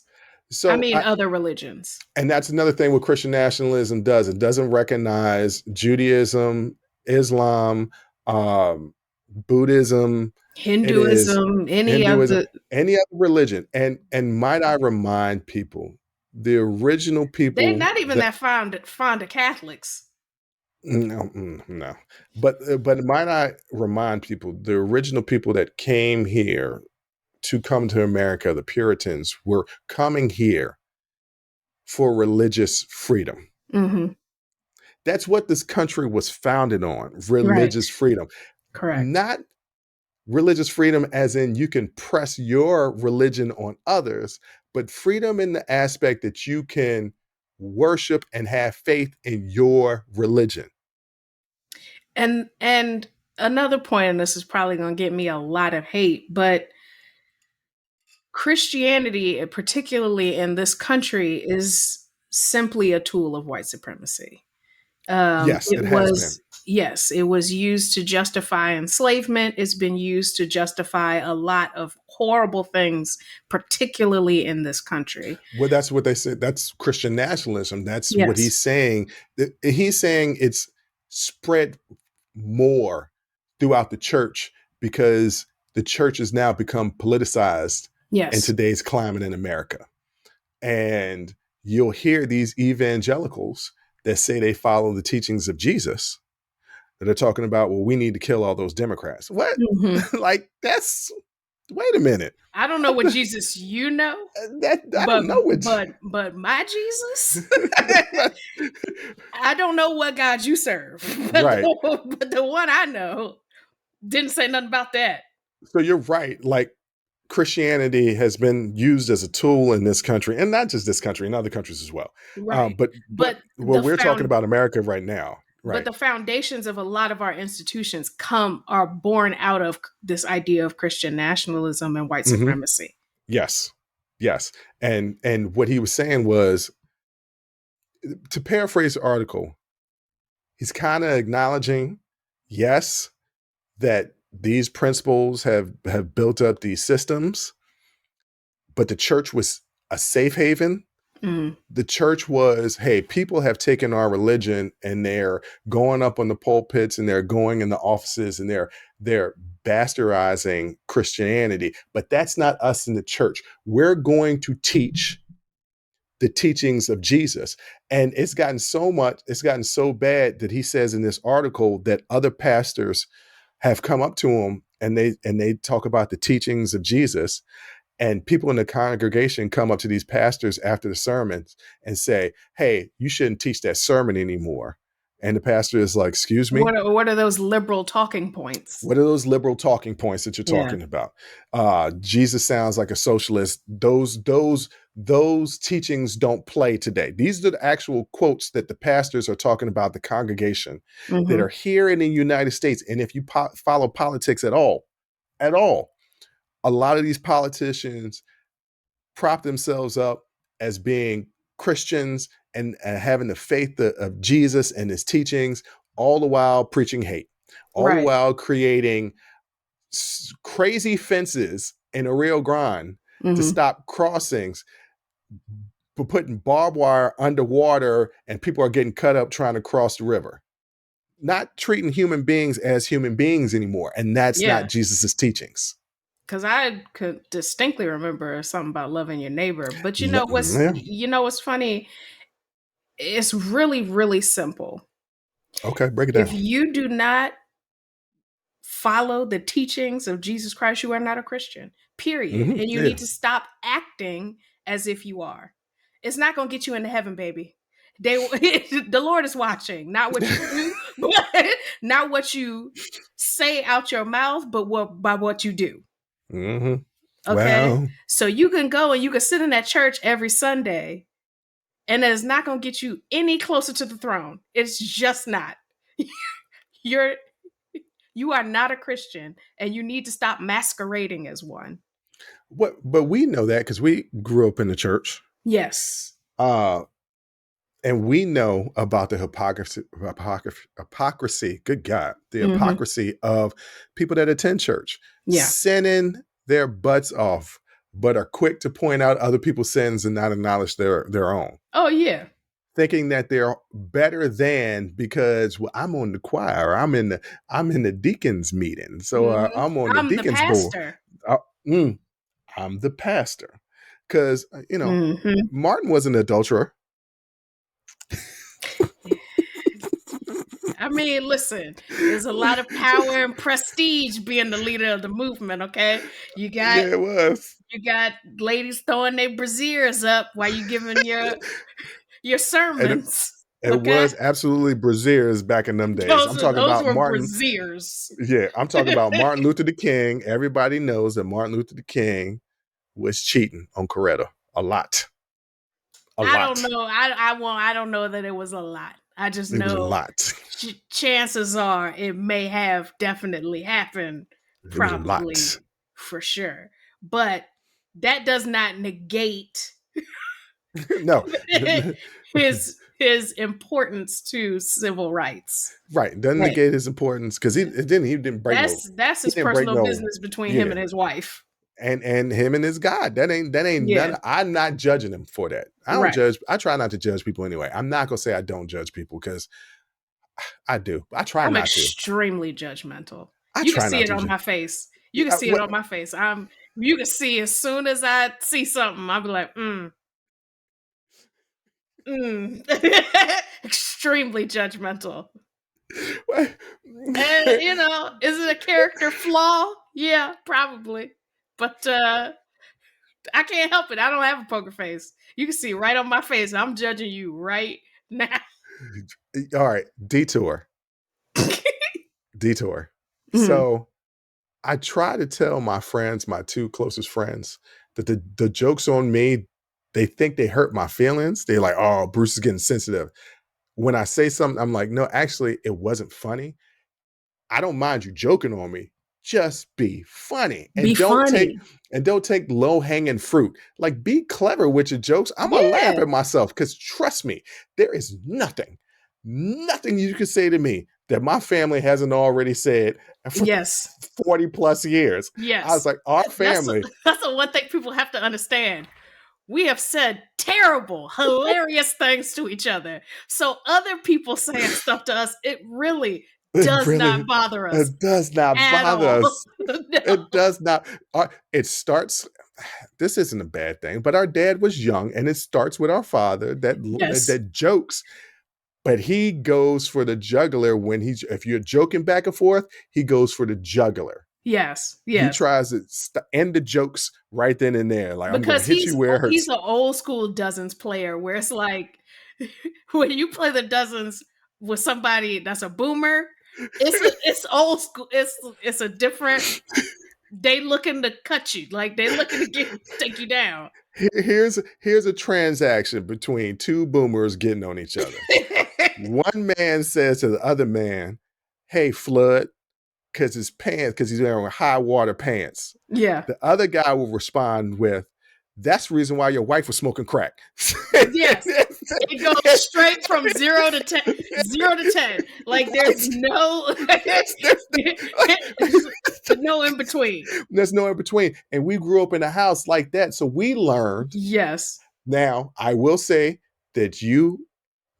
[SPEAKER 4] So other religions.
[SPEAKER 3] And that's another thing what Christian nationalism does. It doesn't recognize Judaism, Islam, Buddhism,
[SPEAKER 4] Hinduism, any other
[SPEAKER 3] religion. And might I remind people, the original people,
[SPEAKER 4] they're not even that fond of Catholics.
[SPEAKER 3] No. But might I remind people, the original people that came here to come to America, the Puritans, were coming here for religious freedom.
[SPEAKER 4] Mm-hmm.
[SPEAKER 3] That's what this country was founded on, religious freedom.
[SPEAKER 4] Correct.
[SPEAKER 3] Not religious freedom as in you can press your religion on others, but freedom in the aspect that you can worship and have faith in your religion.
[SPEAKER 4] And another point, and this is probably going to get me a lot of hate, but Christianity, particularly in this country, is simply a tool of white supremacy.
[SPEAKER 3] Yes, it has been.
[SPEAKER 4] Yes, it was used to justify enslavement. It's been used to justify a lot of horrible things, particularly in this country.
[SPEAKER 3] Well, that's what they said. That's Christian nationalism. That's what he's saying. He's saying it's spread more throughout the church because the church has now become politicized in today's climate in America. And you'll hear these evangelicals that say they follow the teachings of Jesus that are talking about, well, we need to kill all those Democrats. What? Like, wait a minute.
[SPEAKER 4] I don't know what Jesus you know.
[SPEAKER 3] I don't know what.
[SPEAKER 4] But my Jesus, I don't know what God you serve.
[SPEAKER 3] Right.
[SPEAKER 4] But the one I know didn't say nothing about that.
[SPEAKER 3] So you're right. Like, Christianity has been used as a tool in this country, and not just this country, in other countries as well.
[SPEAKER 4] Right.
[SPEAKER 3] But we're talking about America right now. Right.
[SPEAKER 4] But the foundations of a lot of our institutions are born out of this idea of Christian nationalism and white supremacy.
[SPEAKER 3] Yes. And what he was saying was, to paraphrase the article, he's kind of acknowledging, yes, that these principles have built up these systems, but the church was a safe haven. The church was, hey, people have taken our religion and they're going up on the pulpits and they're going in the offices and they're bastardizing Christianity. But that's not us in the church. We're going to teach the teachings of Jesus. And it's gotten so bad that he says in this article that other pastors have come up to him and they talk about the teachings of Jesus. And people in the congregation come up to these pastors after the sermons and say, hey, you shouldn't teach that sermon anymore. And the pastor is like, excuse me?
[SPEAKER 4] What are those liberal talking points?
[SPEAKER 3] What are those liberal talking points that you're talking about? Jesus sounds like a socialist. Those teachings don't play today. These are the actual quotes that the pastors are talking about, the congregation that are here in the United States. And if you follow politics at all, a lot of these politicians prop themselves up as being Christians and having the faith of Jesus and his teachings, all the while preaching hate, all the while creating crazy fences in a Rio Grande to stop crossings, but putting barbed wire underwater and people are getting cut up trying to cross the river. Not treating human beings as human beings anymore. And that's not Jesus's teachings.
[SPEAKER 4] Because I could distinctly remember something about loving your neighbor. But you know what's funny? It's really, really simple.
[SPEAKER 3] Okay, break it down.
[SPEAKER 4] If you do not follow the teachings of Jesus Christ, you are not a Christian, period. And you need to stop acting as if you are. It's not going to get you into heaven, baby. The Lord is watching, not what you do, not what you say out your mouth, but by what you do. Okay, well, so you can go and you can sit in that church every Sunday, and it's not going to get you any closer to the throne. It's just not. You are not a Christian, and you need to stop masquerading as one.
[SPEAKER 3] But we know that because we grew up in the church.
[SPEAKER 4] Yes.
[SPEAKER 3] And we know about the hypocrisy. Good God, the hypocrisy of people that attend church, sinning their butts off, but are quick to point out other people's sins and not acknowledge their own.
[SPEAKER 4] Oh yeah,
[SPEAKER 3] thinking that they're better than because I'm on the choir, I'm in the deacons meeting, so I'm on the deacons board. I'm the pastor because Martin was an adulterer.
[SPEAKER 4] I mean, listen, there's a lot of power and prestige being the leader of the movement, okay? You got ladies throwing their brassieres up while you giving your sermons.
[SPEAKER 3] It was absolutely brassieres back in them days. I'm talking about Martin.
[SPEAKER 4] Brassieres.
[SPEAKER 3] Yeah, I'm talking about Martin Luther the King. Everybody knows that Martin Luther the King was cheating on Coretta a lot.
[SPEAKER 4] I don't know. I don't know that it was a lot. I just know
[SPEAKER 3] it was a lot.
[SPEAKER 4] Chances are it may have definitely happened. Probably, for sure. But that does not negate
[SPEAKER 3] no
[SPEAKER 4] his importance to civil rights.
[SPEAKER 3] Right, doesn't negate his importance because he didn't break.
[SPEAKER 4] That's his personal business between him and his wife.
[SPEAKER 3] And him and his God. That ain't none. I'm not judging him for that. I don't judge. I try not to judge people anyway. I'm not gonna say I don't judge people because I do. I try not to.
[SPEAKER 4] I'm extremely judgmental. You can see it on my face. You can see it on my face. You can see as soon as I see something, I'll be like, extremely judgmental. And is it a character flaw? Yeah, probably. But I can't help it. I don't have a poker face. You can see right on my face. I'm judging you right now.
[SPEAKER 3] All right, detour.
[SPEAKER 4] Mm-hmm.
[SPEAKER 3] So I try to tell my friends, my two closest friends, that the jokes on me, they think they hurt my feelings. They're like, oh, Bruce is getting sensitive. When I say something, I'm like, no, actually, it wasn't funny. I don't mind you joking on me. Just be funny. And don't take low-hanging fruit. Like, be clever with your jokes. I'm gonna laugh at myself, because trust me, there is nothing you can say to me that my family hasn't already said for 40 plus years.
[SPEAKER 4] Yes.
[SPEAKER 3] I was like, our family.
[SPEAKER 4] That's the one thing people have to understand. We have said terrible, hilarious things to each other. So other people saying stuff to us, it really does not bother us.
[SPEAKER 3] It does not bother us. No. It does not. It starts, this isn't a bad thing, but our dad was young, and it starts with our father that jokes, but he goes for the juggler if you're joking back and forth, he goes for the juggler.
[SPEAKER 4] Yes.
[SPEAKER 3] He tries to end the jokes right then and there. Like,
[SPEAKER 4] because
[SPEAKER 3] I'm going to hit you where it hurts.
[SPEAKER 4] He's an old school dozens player, where it's like, when you play the dozens with somebody that's a boomer, it's old school. It's a different. They looking to cut you, like they looking to take you down.
[SPEAKER 3] Here's a transaction between two boomers getting on each other. One man says to the other man, "Hey, Flood," because he's wearing high water pants.
[SPEAKER 4] Yeah.
[SPEAKER 3] The other guy will respond with, "That's the reason why your wife was smoking crack."
[SPEAKER 4] Yes. It goes straight from 0 to 10. 0 to 10. Like, there's no no in between.
[SPEAKER 3] There's no in between. And we grew up in a house like that. So we learned.
[SPEAKER 4] Yes.
[SPEAKER 3] Now, I will say that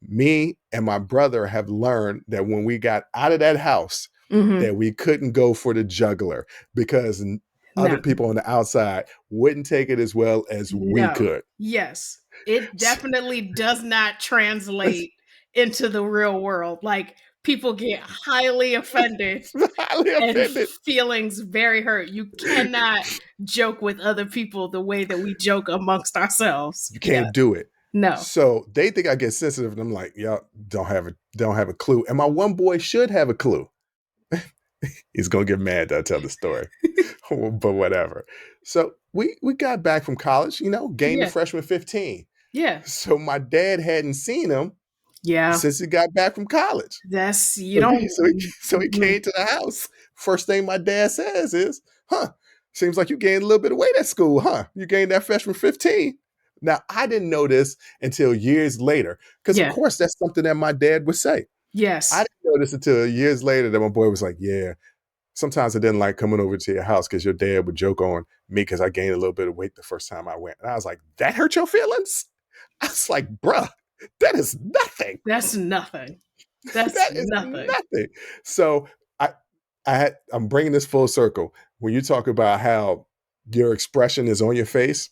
[SPEAKER 3] me, and my brother have learned that when we got out of that house, that we couldn't go for the juggler, because other people on the outside wouldn't take it as well as we could.
[SPEAKER 4] Yes. It definitely does not translate into the real world. Like, people get highly offended. And feelings very hurt. You cannot joke with other people the way that we joke amongst ourselves.
[SPEAKER 3] You can't do it.
[SPEAKER 4] No.
[SPEAKER 3] So they think I get sensitive, and I'm like, y'all don't have a clue. And my one boy should have a clue. He's gonna get mad that I tell the story. But whatever. So we got back from college, gained the freshman 15.
[SPEAKER 4] Yeah.
[SPEAKER 3] So my dad hadn't seen him since he got back from college.
[SPEAKER 4] So he
[SPEAKER 3] came to the house. First thing my dad says is, seems like you gained a little bit of weight at school, huh? You gained that freshman 15. Now, I didn't know this until years later, because of course that's something that my dad would say.
[SPEAKER 4] Yes.
[SPEAKER 3] I didn't know this until years later, that my boy was like, yeah, sometimes I didn't like coming over to your house because your dad would joke on me because I gained a little bit of weight the first time I went. And I was like, that hurt your feelings? I was like, bruh, that is nothing.
[SPEAKER 4] That's nothing. That is nothing.
[SPEAKER 3] So I'm bringing this full circle. When you talk about how your expression is on your face,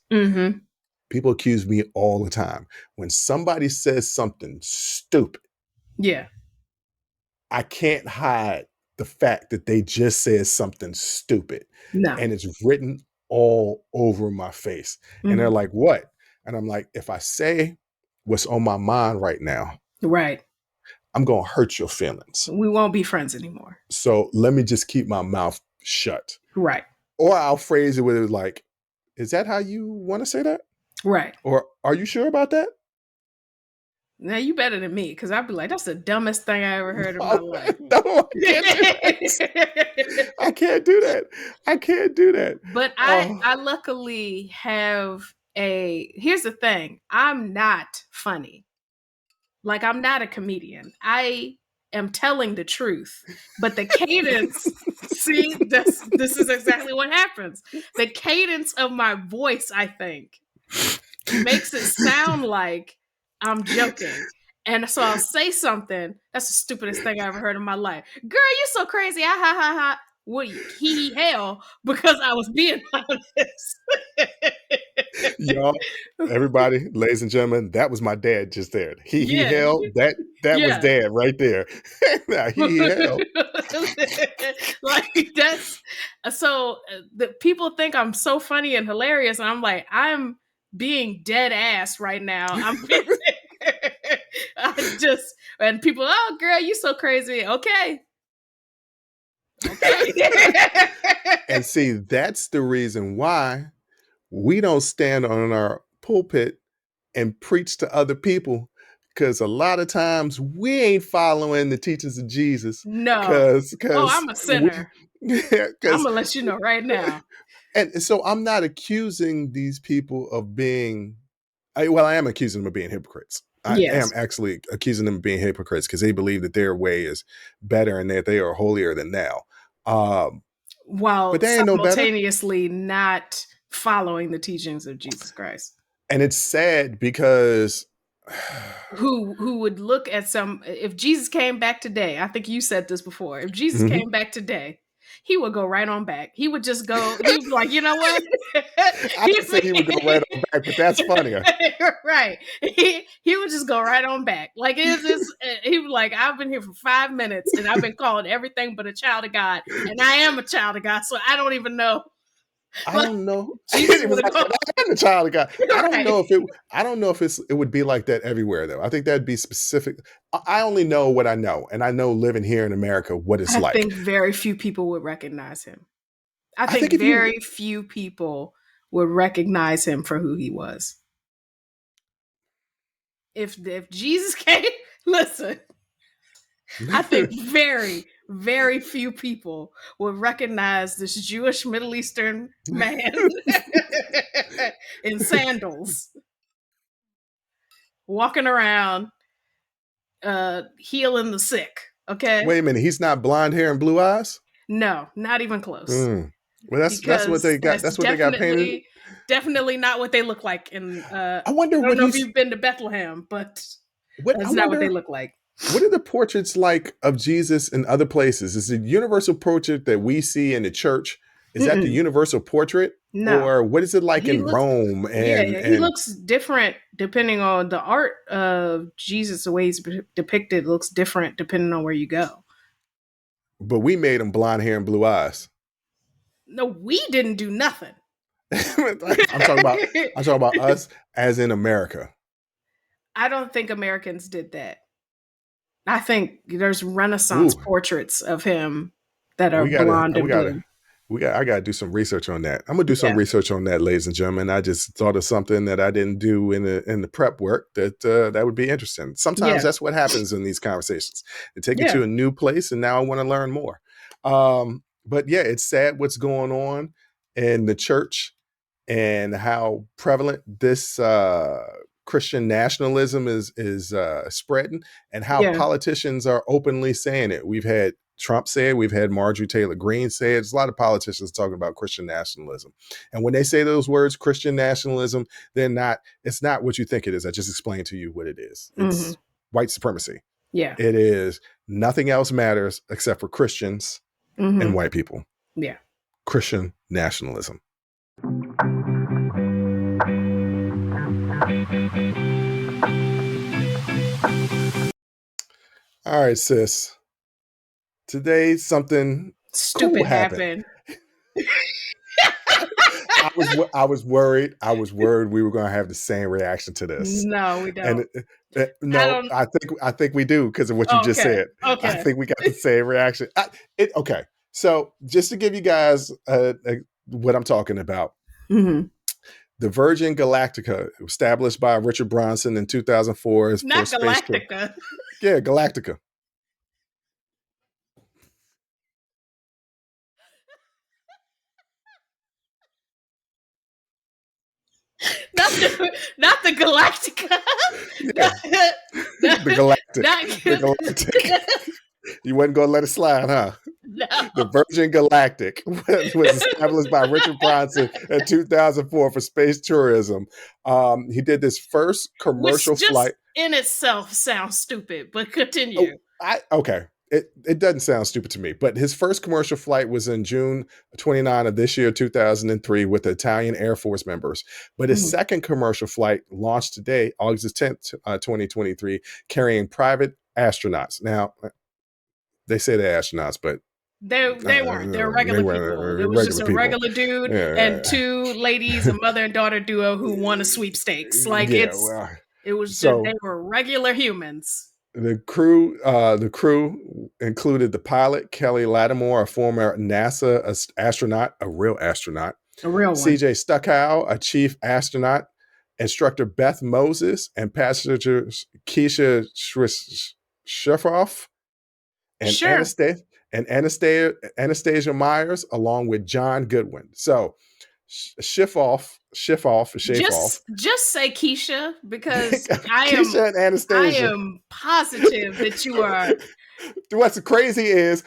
[SPEAKER 3] people accuse me all the time. When somebody says something stupid, I can't hide the fact that they just said something stupid.
[SPEAKER 4] No.
[SPEAKER 3] And it's written all over my face. And they're like, what? And I'm like, if I say what's on my mind right now, I'm going to hurt your feelings.
[SPEAKER 4] We won't be friends anymore.
[SPEAKER 3] So let me just keep my mouth shut.
[SPEAKER 4] Right.
[SPEAKER 3] Or I'll phrase it with it like, is that how you want to say that?
[SPEAKER 4] Right.
[SPEAKER 3] Or are you sure about that?
[SPEAKER 4] Now, you better than me, because I'd be like, that's the dumbest thing I ever heard in my life.
[SPEAKER 3] No, I can't do that. I can't do that.
[SPEAKER 4] But I luckily have here's the thing. I'm not funny. Like, I'm not a comedian. I am telling the truth. But the cadence, see, this is exactly what happens. The cadence of my voice, I think, makes it sound like I'm joking. And so I'll say something. That's the stupidest thing I ever heard in my life. Girl, you so crazy. Ha ha ha ha. would he hell because I was being honest.
[SPEAKER 3] Y'all, everybody, ladies and gentlemen, that was my dad just there. He
[SPEAKER 4] Yeah.
[SPEAKER 3] hell, that was
[SPEAKER 4] Yeah.
[SPEAKER 3] dad right there. he hell.
[SPEAKER 4] Like that's so the people think I'm so funny and hilarious, and I'm like, I'm being dead ass right now. I just, and people, oh girl, you so crazy. Okay.
[SPEAKER 3] And see, that's the reason why we don't stand on our pulpit and preach to other people, because a lot of times we ain't following the teachings of Jesus.
[SPEAKER 4] No. I'm a sinner. I'm gonna let you know right now.
[SPEAKER 3] And so I'm not accusing these people of being, I am accusing them of being hypocrites. I am actually accusing them of being hypocrites because they believe that their way is better and that they are holier than thou.
[SPEAKER 4] While
[SPEAKER 3] but they ain't
[SPEAKER 4] simultaneously not following the teachings of Jesus Christ.
[SPEAKER 3] And it's sad because
[SPEAKER 4] who would look at if Jesus came back today, I think you said this before, if Jesus came back today, he would go right on back. He would just go, he would be like, you know what?
[SPEAKER 3] I didn't say he would go right on back, but that's funnier.
[SPEAKER 4] Right. He would just go right on back. Like he was like, I've been here for 5 minutes and I've been called everything but a child of God. And I am a child of God, so I don't even know.
[SPEAKER 3] I don't know. It was like, I'm a child of God. I don't know if it. I don't know if it would be like that everywhere, though. I think that'd be specific. I only know what I know, and I know living here in America what it's like.
[SPEAKER 4] I think very few people would recognize him. I think very few people would recognize him for who he was. If Jesus came, listen. I think very, very few people would recognize this Jewish Middle Eastern man in sandals, walking around, healing the sick. Okay.
[SPEAKER 3] Wait a minute, he's not blonde hair and blue eyes?
[SPEAKER 4] No, not even close.
[SPEAKER 3] Well, that's what they got. That's what they got painted.
[SPEAKER 4] Definitely not what they look like. In
[SPEAKER 3] I wonder.
[SPEAKER 4] I don't know if you've been to Bethlehem, but that's not what they look like.
[SPEAKER 3] What are the portraits like of Jesus in other places? Is the universal portrait that we see in the church, is that the universal portrait?
[SPEAKER 4] No.
[SPEAKER 3] Or what is it like in Rome?
[SPEAKER 4] He looks different depending on the art of Jesus. The way he's depicted looks different depending on where you go.
[SPEAKER 3] But we made him blonde hair and blue eyes.
[SPEAKER 4] No, we didn't do nothing.
[SPEAKER 3] I'm talking about us as in America.
[SPEAKER 4] I don't think Americans did that. I think there's Renaissance portraits of him that are blonde and blue.
[SPEAKER 3] I got to do some research on that. I'm going to do some research on that, ladies and gentlemen. I just thought of something that I didn't do in the prep work that would be interesting. Sometimes that's what happens in these conversations. They take you to a new place, and now I want to learn more. But yeah, it's sad what's going on in the church and how prevalent this Christian nationalism is spreading, and how politicians are openly saying it. We've had Trump say it. We've had Marjorie Taylor Greene say it. There's a lot of politicians talking about Christian nationalism. And when they say those words, Christian nationalism, it's not what you think it is. I just explained to you what it is. It's white supremacy.
[SPEAKER 4] Yeah.
[SPEAKER 3] It is nothing else matters except for Christians and white people.
[SPEAKER 4] Yeah.
[SPEAKER 3] Christian nationalism. All right, sis. Today, something
[SPEAKER 4] stupid
[SPEAKER 3] cool happened. I was worried. I was worried we were going to have the same reaction to this.
[SPEAKER 4] No, we don't.
[SPEAKER 3] And I think we do because of what you just said.
[SPEAKER 4] Okay.
[SPEAKER 3] I think we got the same reaction. Okay. So just to give you guys what I'm talking about, the Virgin Galactica, established by Richard Branson in 2004, is
[SPEAKER 4] not Galactica.
[SPEAKER 3] Yeah, Galactica.
[SPEAKER 4] Not the Galactica.
[SPEAKER 3] Yeah. The Galactic. The Galactic. You wasn't going to let it slide, huh?
[SPEAKER 4] No.
[SPEAKER 3] The Virgin Galactic was established by Richard Branson in 2004 for space tourism. He did this first commercial flight.
[SPEAKER 4] In itself sounds stupid, but continue.
[SPEAKER 3] Okay. it doesn't sound stupid to me, but his first commercial flight was in June 29 of this year, 2003, with the Italian Air Force members. But his second commercial flight launched today, August 10th, 2023, carrying private astronauts. Now, they say they're astronauts, but
[SPEAKER 4] they weren't. They're regular people. It was just a regular dude and two ladies, a mother and daughter duo who won a sweepstakes. Like it was just, they were regular humans.
[SPEAKER 3] The crew included the pilot, Kelly Lattimore, a former NASA astronaut, a real astronaut.
[SPEAKER 4] A real one.
[SPEAKER 3] CJ Stuckow, a chief astronaut. Instructor Beth Moses, and passengers Keisha Schiffhoff and Anastasia Myers, along with John Goodwin. So Schiffhoff.
[SPEAKER 4] Just say Keisha, because
[SPEAKER 3] Keisha and Anastasia.
[SPEAKER 4] I am positive that you are.
[SPEAKER 3] What's crazy is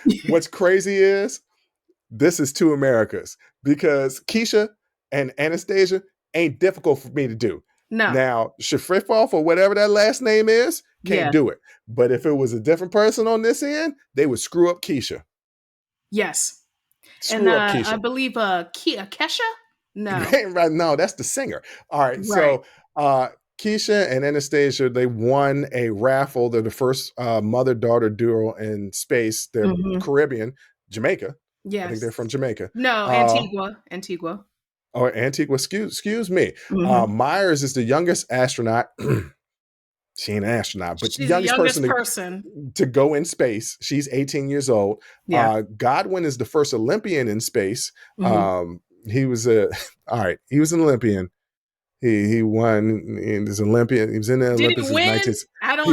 [SPEAKER 3] this is two Americas, because Keisha and Anastasia ain't difficult for me to do.
[SPEAKER 4] No.
[SPEAKER 3] Now, Shafrifoff or whatever that last name is, can't do it. But if it was a different person on this end, they would screw up Keisha.
[SPEAKER 4] Yes.
[SPEAKER 3] Screw up Keisha.
[SPEAKER 4] I believe Kesha? No.
[SPEAKER 3] No, that's the singer. All right. So Keisha and Anastasia, they won a raffle. They're the first mother-daughter duo in space. They're Caribbean, Jamaica.
[SPEAKER 4] Yes.
[SPEAKER 3] I think they're from Jamaica.
[SPEAKER 4] No, Antigua.
[SPEAKER 3] Oh, Antigua. Excuse me. Myers is the youngest astronaut. She ain't an astronaut, but
[SPEAKER 4] she's
[SPEAKER 3] youngest
[SPEAKER 4] the youngest person
[SPEAKER 3] to go in space. She's 18 years old. Yeah. Godwin is the first Olympian in space. He was an Olympian. He won. He was Olympian. He was in the Olympics.
[SPEAKER 4] Did he win?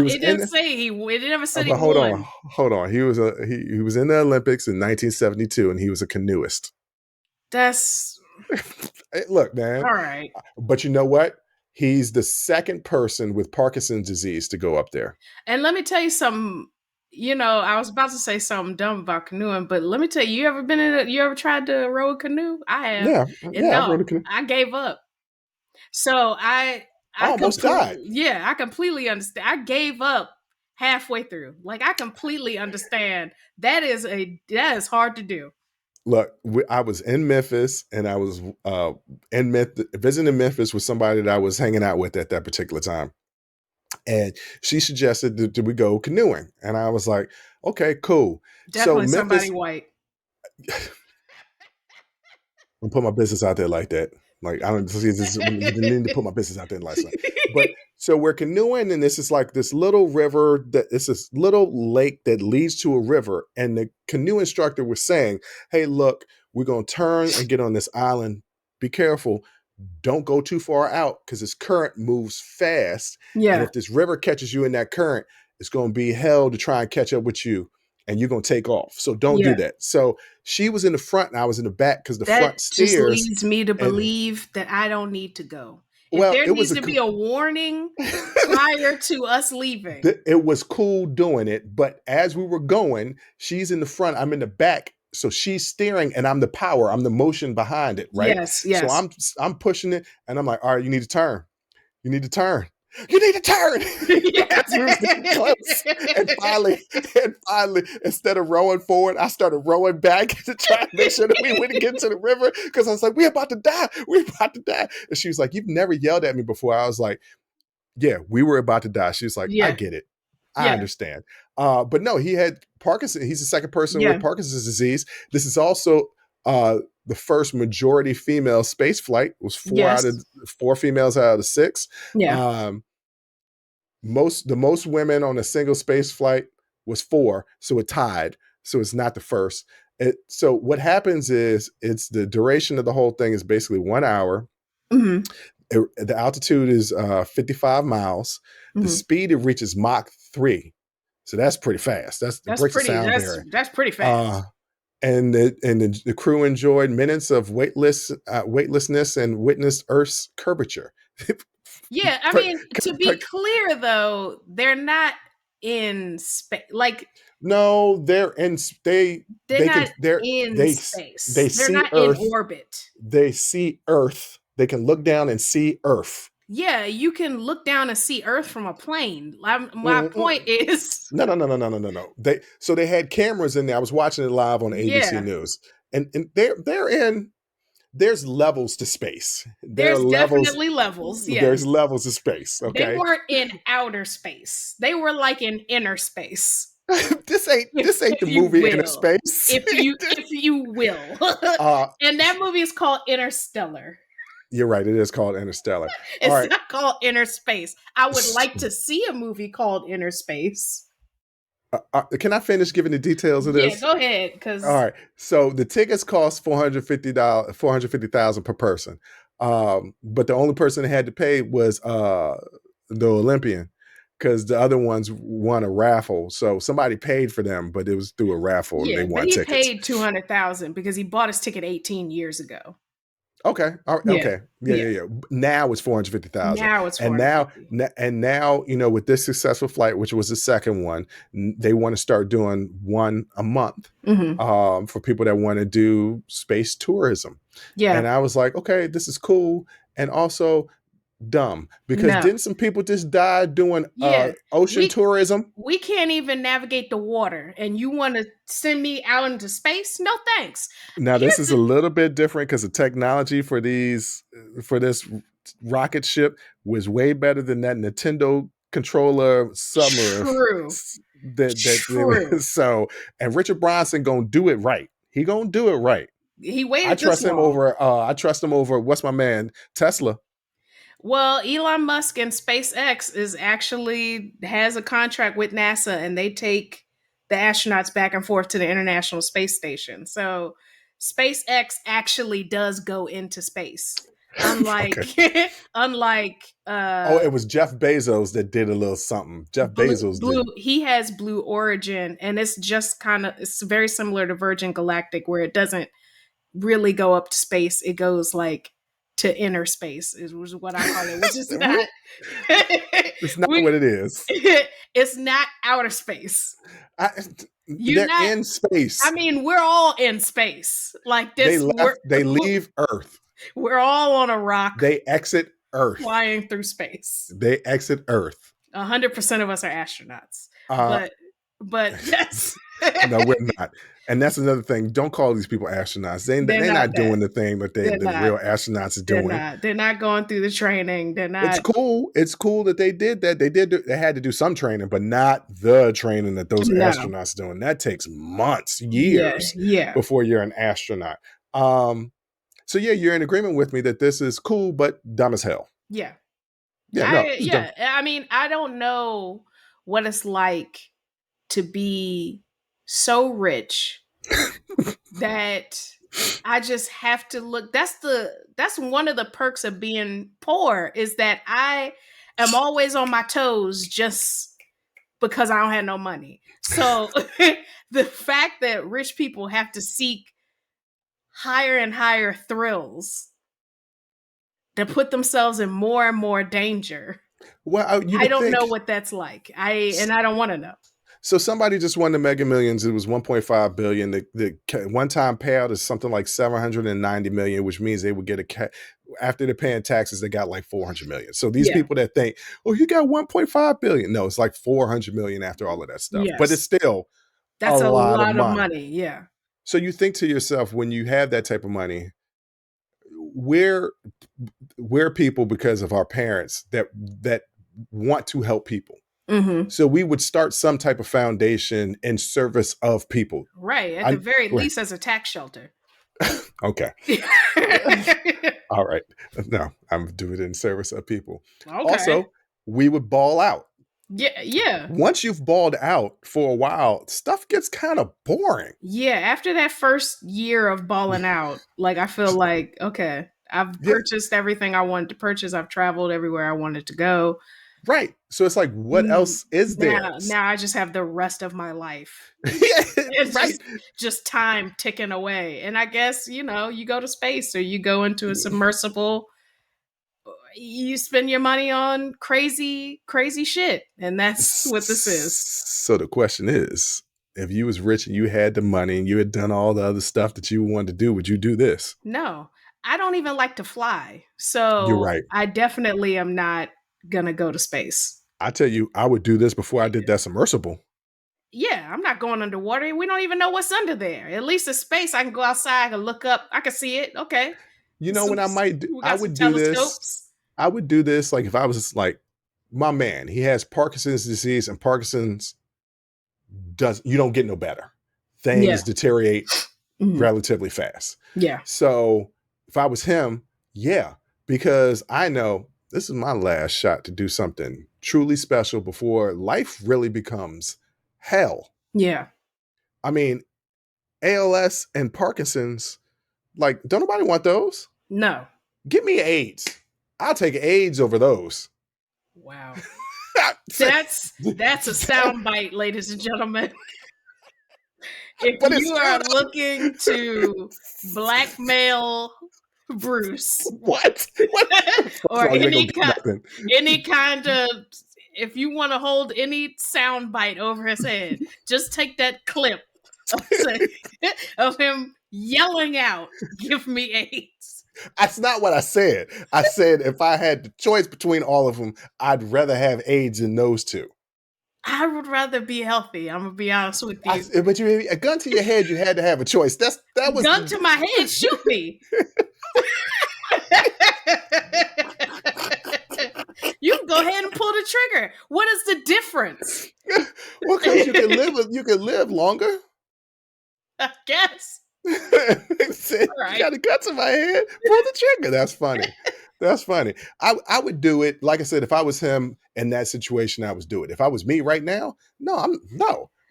[SPEAKER 4] It didn't say he. It never said he won.
[SPEAKER 3] Hold on. He was in the Olympics in 1972, and he was a canoeist.
[SPEAKER 4] That's
[SPEAKER 3] look, man.
[SPEAKER 4] All right.
[SPEAKER 3] But you know what? He's the second person with Parkinson's disease to go up there.
[SPEAKER 4] And let me tell you something. You know, I was about to say something dumb about canoeing, but let me tell you, you ever tried to row a canoe? I have.
[SPEAKER 3] Yeah, I rowed a canoe.
[SPEAKER 4] I gave up. So I
[SPEAKER 3] almost died.
[SPEAKER 4] Yeah, I completely understand. I gave up halfway through. Like, I completely understand. That is hard to do.
[SPEAKER 3] Look, I was in Memphis, and I was visiting Memphis with somebody that I was hanging out with at that particular time. And she suggested that we go canoeing. And I was like, okay, cool.
[SPEAKER 4] Definitely so somebody white.
[SPEAKER 3] I'm put my business out there like that. Like, I don't see this. You need to put my business out there like that. But so we're canoeing, and this is like this little river it's this little lake that leads to a river. And the canoe instructor was saying, hey, look, we're going to turn and get on this island. Be careful. Don't go too far out, because this current moves fast.
[SPEAKER 4] Yeah.
[SPEAKER 3] And if this river catches you in that current, it's going to be hell to try and catch up with you, and you're going to take off. So don't do that. So she was in the front and I was in the back, because the front steers.
[SPEAKER 4] That just leads me to believe that I don't need to go. There needs to be a warning prior to us leaving.
[SPEAKER 3] It was cool doing it, but as we were going, she's in the front, I'm in the back. So she's steering, and I'm the power. I'm the motion behind it, right?
[SPEAKER 4] Yes.
[SPEAKER 3] So I'm pushing it, and I'm like, all right, you need to turn. You need to turn. You need to turn. And finally, instead of rowing forward, I started rowing back to try and make sure that we wouldn't get to the river, because I was like, we're about to die. We're about to die. And she was like, you've never yelled at me before. I was like, yeah, we were about to die. She was like, I get it. I understand. But no, he had Parkinson. He's the second person with Parkinson's disease. This is also the first majority female space flight. It was four females out of the 6.
[SPEAKER 4] Yeah.
[SPEAKER 3] The most women on a single space flight was 4, so it tied. So it's not the first. So what happens is, it's the duration of the whole thing is basically 1 hour. The altitude is 55 miles. The speed it reaches Mach 3. So that's pretty fast. That's breaks the sound barrier.
[SPEAKER 4] That's pretty fast.
[SPEAKER 3] And the crew enjoyed minutes of weightlessness and witnessed Earth's curvature.
[SPEAKER 4] Yeah, I mean, to be clear though, they're not in space. Like,
[SPEAKER 3] no, they're in space. They're not in
[SPEAKER 4] space. They're not
[SPEAKER 3] Earth.
[SPEAKER 4] in orbit.
[SPEAKER 3] They see Earth. They can look down and see Earth.
[SPEAKER 4] Yeah, you can look down and see Earth from a plane. My point is,
[SPEAKER 3] No. They had cameras in there. I was watching it live on ABC
[SPEAKER 4] yeah,
[SPEAKER 3] News, and there's levels to space. There are
[SPEAKER 4] there's
[SPEAKER 3] levels.
[SPEAKER 4] definitely levels.
[SPEAKER 3] There's
[SPEAKER 4] Yes,
[SPEAKER 3] levels of space.
[SPEAKER 4] they
[SPEAKER 3] Okay,
[SPEAKER 4] weren't in outer space; they were like in inner space.
[SPEAKER 3] this ain't
[SPEAKER 4] If
[SPEAKER 3] the
[SPEAKER 4] you
[SPEAKER 3] movie Inner
[SPEAKER 4] will,
[SPEAKER 3] Space.
[SPEAKER 4] if you will,
[SPEAKER 3] uh,
[SPEAKER 4] and that movie is called Interstellar.
[SPEAKER 3] you're right. It is called Interstellar. All
[SPEAKER 4] It's
[SPEAKER 3] right.
[SPEAKER 4] not called Inner Space. I would like to see a movie called Inner Space.
[SPEAKER 3] Can I finish giving the details of
[SPEAKER 4] Yeah,
[SPEAKER 3] this?
[SPEAKER 4] go ahead. Because
[SPEAKER 3] All right. So the tickets cost $450, 450,000 per person. But the only person that had to pay was the Olympian, because the other ones won a raffle. So somebody paid for them, but it was through a raffle and they
[SPEAKER 4] yeah, but
[SPEAKER 3] won
[SPEAKER 4] he
[SPEAKER 3] tickets.
[SPEAKER 4] paid 200,000 because he bought his ticket 18 years ago.
[SPEAKER 3] Okay. All right.
[SPEAKER 4] Yeah.
[SPEAKER 3] Okay. Yeah. Now it's 450,000.
[SPEAKER 4] Now it's
[SPEAKER 3] And
[SPEAKER 4] 450.
[SPEAKER 3] now, with this successful flight, which was the second one, they want to start doing one a month for people that want to do space tourism.
[SPEAKER 4] Yeah.
[SPEAKER 3] And I was like, okay, this is cool. And also dumb, because
[SPEAKER 4] No.
[SPEAKER 3] didn't some people just die doing ocean tourism?
[SPEAKER 4] We can't even navigate the water, and you want to send me out into space? No, thanks.
[SPEAKER 3] Now this is a little bit different because the technology for this rocket ship was way better than that Nintendo controller submarine.
[SPEAKER 4] True.
[SPEAKER 3] So, and Richard Branson gonna do it right. He gonna do it right.
[SPEAKER 4] He waited.
[SPEAKER 3] I trust him over. I trust him over. What's my man Tesla?
[SPEAKER 4] Well, Elon Musk and SpaceX has a contract with NASA, and they take the astronauts back and forth to the International Space Station. So SpaceX actually does go into space. Unlike it
[SPEAKER 3] was Jeff Bezos that did a little something. Jeff Bezos did.
[SPEAKER 4] He has Blue Origin, and it's just it's very similar to Virgin Galactic, where it doesn't really go up to space. It goes like to inner space is what I call it, which is not.
[SPEAKER 3] It's not what it is.
[SPEAKER 4] It's not outer space.
[SPEAKER 3] They're in space.
[SPEAKER 4] I mean, we're all in space. Like this.
[SPEAKER 3] They leave Earth.
[SPEAKER 4] We're all on a rock.
[SPEAKER 3] They exit Earth.
[SPEAKER 4] Flying through space.
[SPEAKER 3] They exit Earth.
[SPEAKER 4] 100% of us are astronauts. But yes.
[SPEAKER 3] No, we're not. And that's another thing. Don't call these people astronauts. They're not doing the thing that the real astronauts are doing.
[SPEAKER 4] They're not going through the training. They're not.
[SPEAKER 3] It's cool. It's cool that they did that. They had to do some training, but not the training that those astronauts are doing. That takes months, years before you're an astronaut. So yeah, you're in agreement with me that this is cool, but dumb as hell.
[SPEAKER 4] Yeah.
[SPEAKER 3] Dumb.
[SPEAKER 4] I mean, I don't know what it's like to be so rich that I just have to look. That's one of the perks of being poor, is that I am always on my toes just because I don't have no money. So the fact that rich people have to seek higher and higher thrills to put themselves in more and more danger.
[SPEAKER 3] Well,
[SPEAKER 4] I don't know what that's like. I don't want to know.
[SPEAKER 3] So somebody just won the Mega Millions. It was 1.5 billion. The one-time payout is something like 790 million, which means they would get after they're paying taxes, they got like 400 million. So these people that think, oh, you got 1.5 billion. No, it's like 400 million after all of that stuff. Yes. But it's still
[SPEAKER 4] that's a lot of money. Yeah.
[SPEAKER 3] So you think to yourself, when you have that type of money, we're people because of our parents that want to help people. Mm-hmm. So we would start some type of foundation in service of people.
[SPEAKER 4] Right. At the very least, as a tax shelter.
[SPEAKER 3] Okay. All right. No, I'm doing it in service of people. Okay. Also, we would ball out.
[SPEAKER 4] Yeah.
[SPEAKER 3] Once you've balled out for a while, stuff gets kind of boring.
[SPEAKER 4] Yeah. After that first year of balling out, like I feel like, okay, I've purchased everything I wanted to purchase. I've traveled everywhere I wanted to go.
[SPEAKER 3] Right. So it's like, what else is there?
[SPEAKER 4] Now I just have the rest of my life. It's right. just time ticking away. And I guess, you go to space or you go into a submersible, you spend your money on crazy, crazy shit. And that's what this is.
[SPEAKER 3] So the question is, if you was rich and you had the money and you had done all the other stuff that you wanted to do, would you do this?
[SPEAKER 4] No. I don't even like to fly.
[SPEAKER 3] You're
[SPEAKER 4] So
[SPEAKER 3] right.
[SPEAKER 4] I definitely am not going to go to space.
[SPEAKER 3] I tell you, I would do this before I did that submersible.
[SPEAKER 4] Yeah, I'm not going underwater. We don't even know what's under there. At least in space, I can go outside, I can look up, I can see it. Okay.
[SPEAKER 3] You know, when
[SPEAKER 4] We
[SPEAKER 3] I
[SPEAKER 4] got some
[SPEAKER 3] would do this.
[SPEAKER 4] telescopes.
[SPEAKER 3] I would do this like if I was just like, my man, he has Parkinson's disease, and Parkinson's you don't get no better. Things deteriorate relatively fast.
[SPEAKER 4] Yeah.
[SPEAKER 3] So if I was him, yeah, because I know this is my last shot to do something truly special before life really becomes hell.
[SPEAKER 4] Yeah.
[SPEAKER 3] I mean, ALS and Parkinson's, like, don't nobody want those?
[SPEAKER 4] No.
[SPEAKER 3] Give me AIDS. I'll take AIDS over those.
[SPEAKER 4] Wow. That's a soundbite, ladies and gentlemen. If you are looking to blackmail Bruce,
[SPEAKER 3] what?
[SPEAKER 4] or any kind of, if you want to hold any soundbite over his head, just take that clip of him yelling out, "Give me AIDS."
[SPEAKER 3] That's not what I said. I said if I had the choice between all of them, I'd rather have AIDS than those two.
[SPEAKER 4] I would rather be healthy. I'm gonna be honest with you.
[SPEAKER 3] But you, a gun to your head, you had to have a choice. That was
[SPEAKER 4] gun to my head. Shoot me. You can go ahead and pull the trigger. What is the difference?
[SPEAKER 3] Well, because you can live longer.
[SPEAKER 4] I guess.
[SPEAKER 3] Right. You got a gun to my head. Pull the trigger. That's funny. That's funny. I would do it. Like I said, if I was him in that situation, I would do it. If I was me right now, no.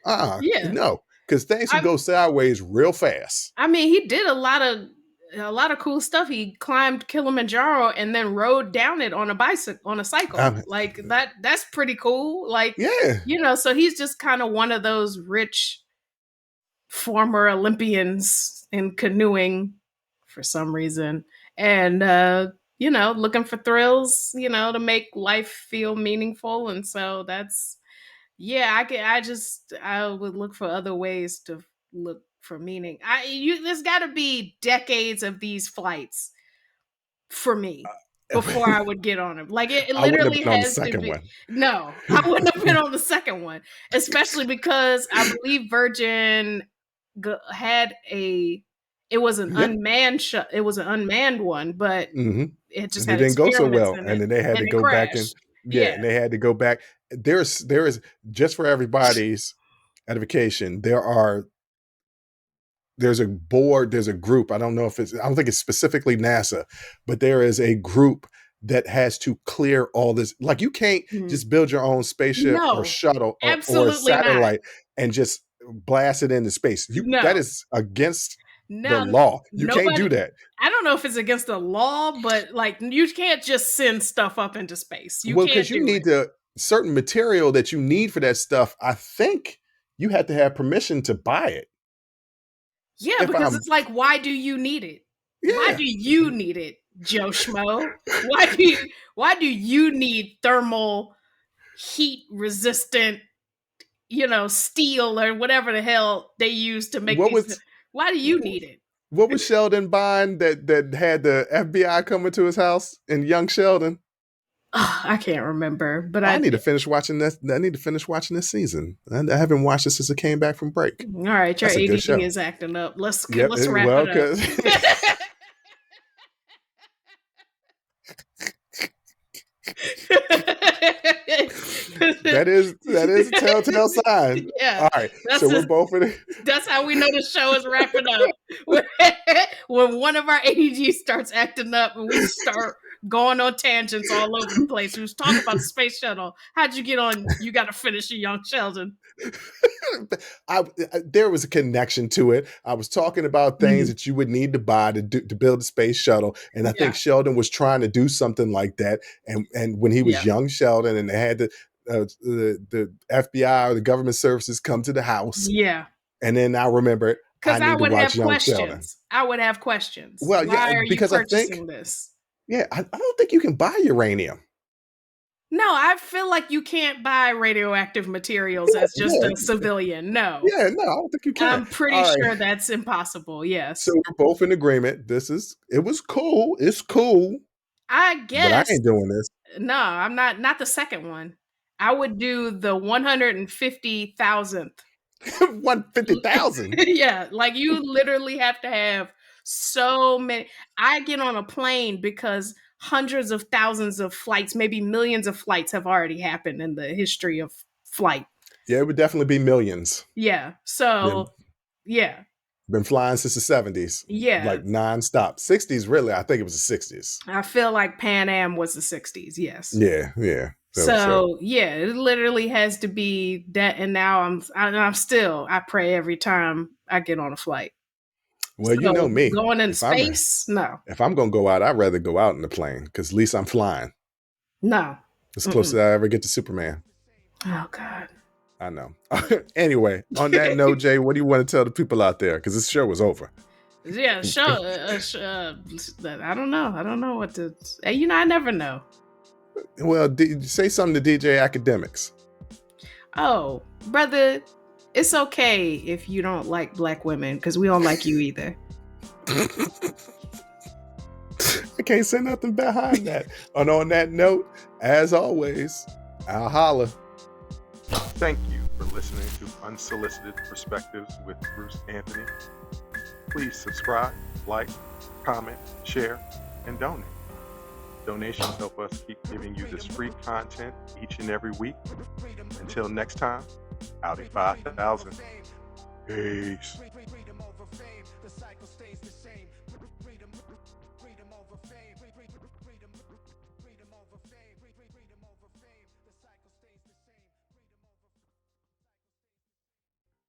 [SPEAKER 3] Because things can go sideways real fast.
[SPEAKER 4] I mean, he did a lot of cool stuff. He climbed Kilimanjaro and then rode down it on a cycle. Like that's pretty cool. Like, yeah, so he's just kind of one of those rich former Olympians in canoeing for some reason. And, looking for thrills, to make life feel meaningful. And so that's, I would look for other ways to look for meaning. There's got to be decades of these flights for me before I would get on them. Like it literally has to be. No, I wouldn't have been on the second one, especially because I believe Virgin had it was an unmanned it was an unmanned one, but it just had
[SPEAKER 3] didn't go so well,
[SPEAKER 4] and
[SPEAKER 3] then they had to go back and and they had to go back. There is just for everybody's edification. There's a board, there's a group. I don't think it's specifically NASA, but there is a group that has to clear all this. Like you can't just build your own spaceship or shuttle or satellite and just blast it into space. That is against the law. You can't do that.
[SPEAKER 4] I don't know if it's against the law, but like you can't just send stuff up into space.
[SPEAKER 3] Because you need the certain material that you need for that stuff. I think you have to have permission to buy it.
[SPEAKER 4] Yeah, because it's like, why do you need it? Yeah. Why do you need it, Joe Schmo? Why do you need thermal heat resistant, steel or whatever the hell they use to make why do you need it?
[SPEAKER 3] What was Sheldon buying that had the FBI coming to his house in Young Sheldon?
[SPEAKER 4] Oh, I can't remember, but
[SPEAKER 3] I need to finish watching this. I need to finish watching this season. I haven't watched it since it came back from break.
[SPEAKER 4] All right, your ADD is acting up. Let's wrap it up.
[SPEAKER 3] That is a telltale sign.
[SPEAKER 4] Yeah.
[SPEAKER 3] All right. So we're both in it.
[SPEAKER 4] That's how we know the show is wrapping up. When one of our ADGs starts acting up and we start going on tangents all over the place. We was talking about the space shuttle. How'd you get on? You got to finish your Young Sheldon.
[SPEAKER 3] There was a connection to it. I was talking about things that you would need to buy to build a space shuttle, and I think Sheldon was trying to do something like that. And when he was young Sheldon, and they had the FBI or the government services come to the house, and then I remember
[SPEAKER 4] because I would have questions. I would have questions.
[SPEAKER 3] Well,
[SPEAKER 4] why are
[SPEAKER 3] because
[SPEAKER 4] you purchasing this?
[SPEAKER 3] Yeah, I don't think you can buy uranium.
[SPEAKER 4] No, I feel like you can't buy radioactive materials as just a civilian. No.
[SPEAKER 3] Yeah, no, I don't think you can.
[SPEAKER 4] I'm pretty sure that's impossible. Yes.
[SPEAKER 3] So we're both in agreement. It was cool. It's cool.
[SPEAKER 4] I guess.
[SPEAKER 3] But I ain't doing this.
[SPEAKER 4] No, I'm not the second one. I would do the 150,000th.
[SPEAKER 3] 150,000.
[SPEAKER 4] Yeah, like you literally have to have so many. I get on a plane because hundreds of thousands of flights, maybe millions of flights have already happened in the history of flight.
[SPEAKER 3] Yeah, it would definitely be millions.
[SPEAKER 4] Yeah. So, yeah.
[SPEAKER 3] Been flying since the 70s.
[SPEAKER 4] Yeah.
[SPEAKER 3] Like nonstop. 60s, really. I think it was the 60s.
[SPEAKER 4] I feel like Pan Am was the 60s. Yes.
[SPEAKER 3] Yeah, yeah.
[SPEAKER 4] So yeah, it literally has to be that. And now I pray every time I get on a flight.
[SPEAKER 3] Well, you know me.
[SPEAKER 4] Going in space? No.
[SPEAKER 3] If I'm going to go out, I'd rather go out in the plane because at least I'm flying.
[SPEAKER 4] No.
[SPEAKER 3] It's the closest I ever get to Superman.
[SPEAKER 4] Oh, God.
[SPEAKER 3] I know. Anyway, on that note, Jay, what do you want to tell the people out there? Because this show was over.
[SPEAKER 4] Yeah, I don't know. I don't know what to say. You know, I never know.
[SPEAKER 3] Well, say something to DJ Academics.
[SPEAKER 4] Oh, brother, it's okay if you don't like black women because we don't like you either.
[SPEAKER 3] I can't say nothing behind that. And on that note, as always, I'll holla. Thank you for listening to Unsolicited Perspectives with Bruce Anthony. Please subscribe, like, comment, share, and donate. Donations help us keep giving you this free content each and every week. Until next time, Audi 5000. Peace.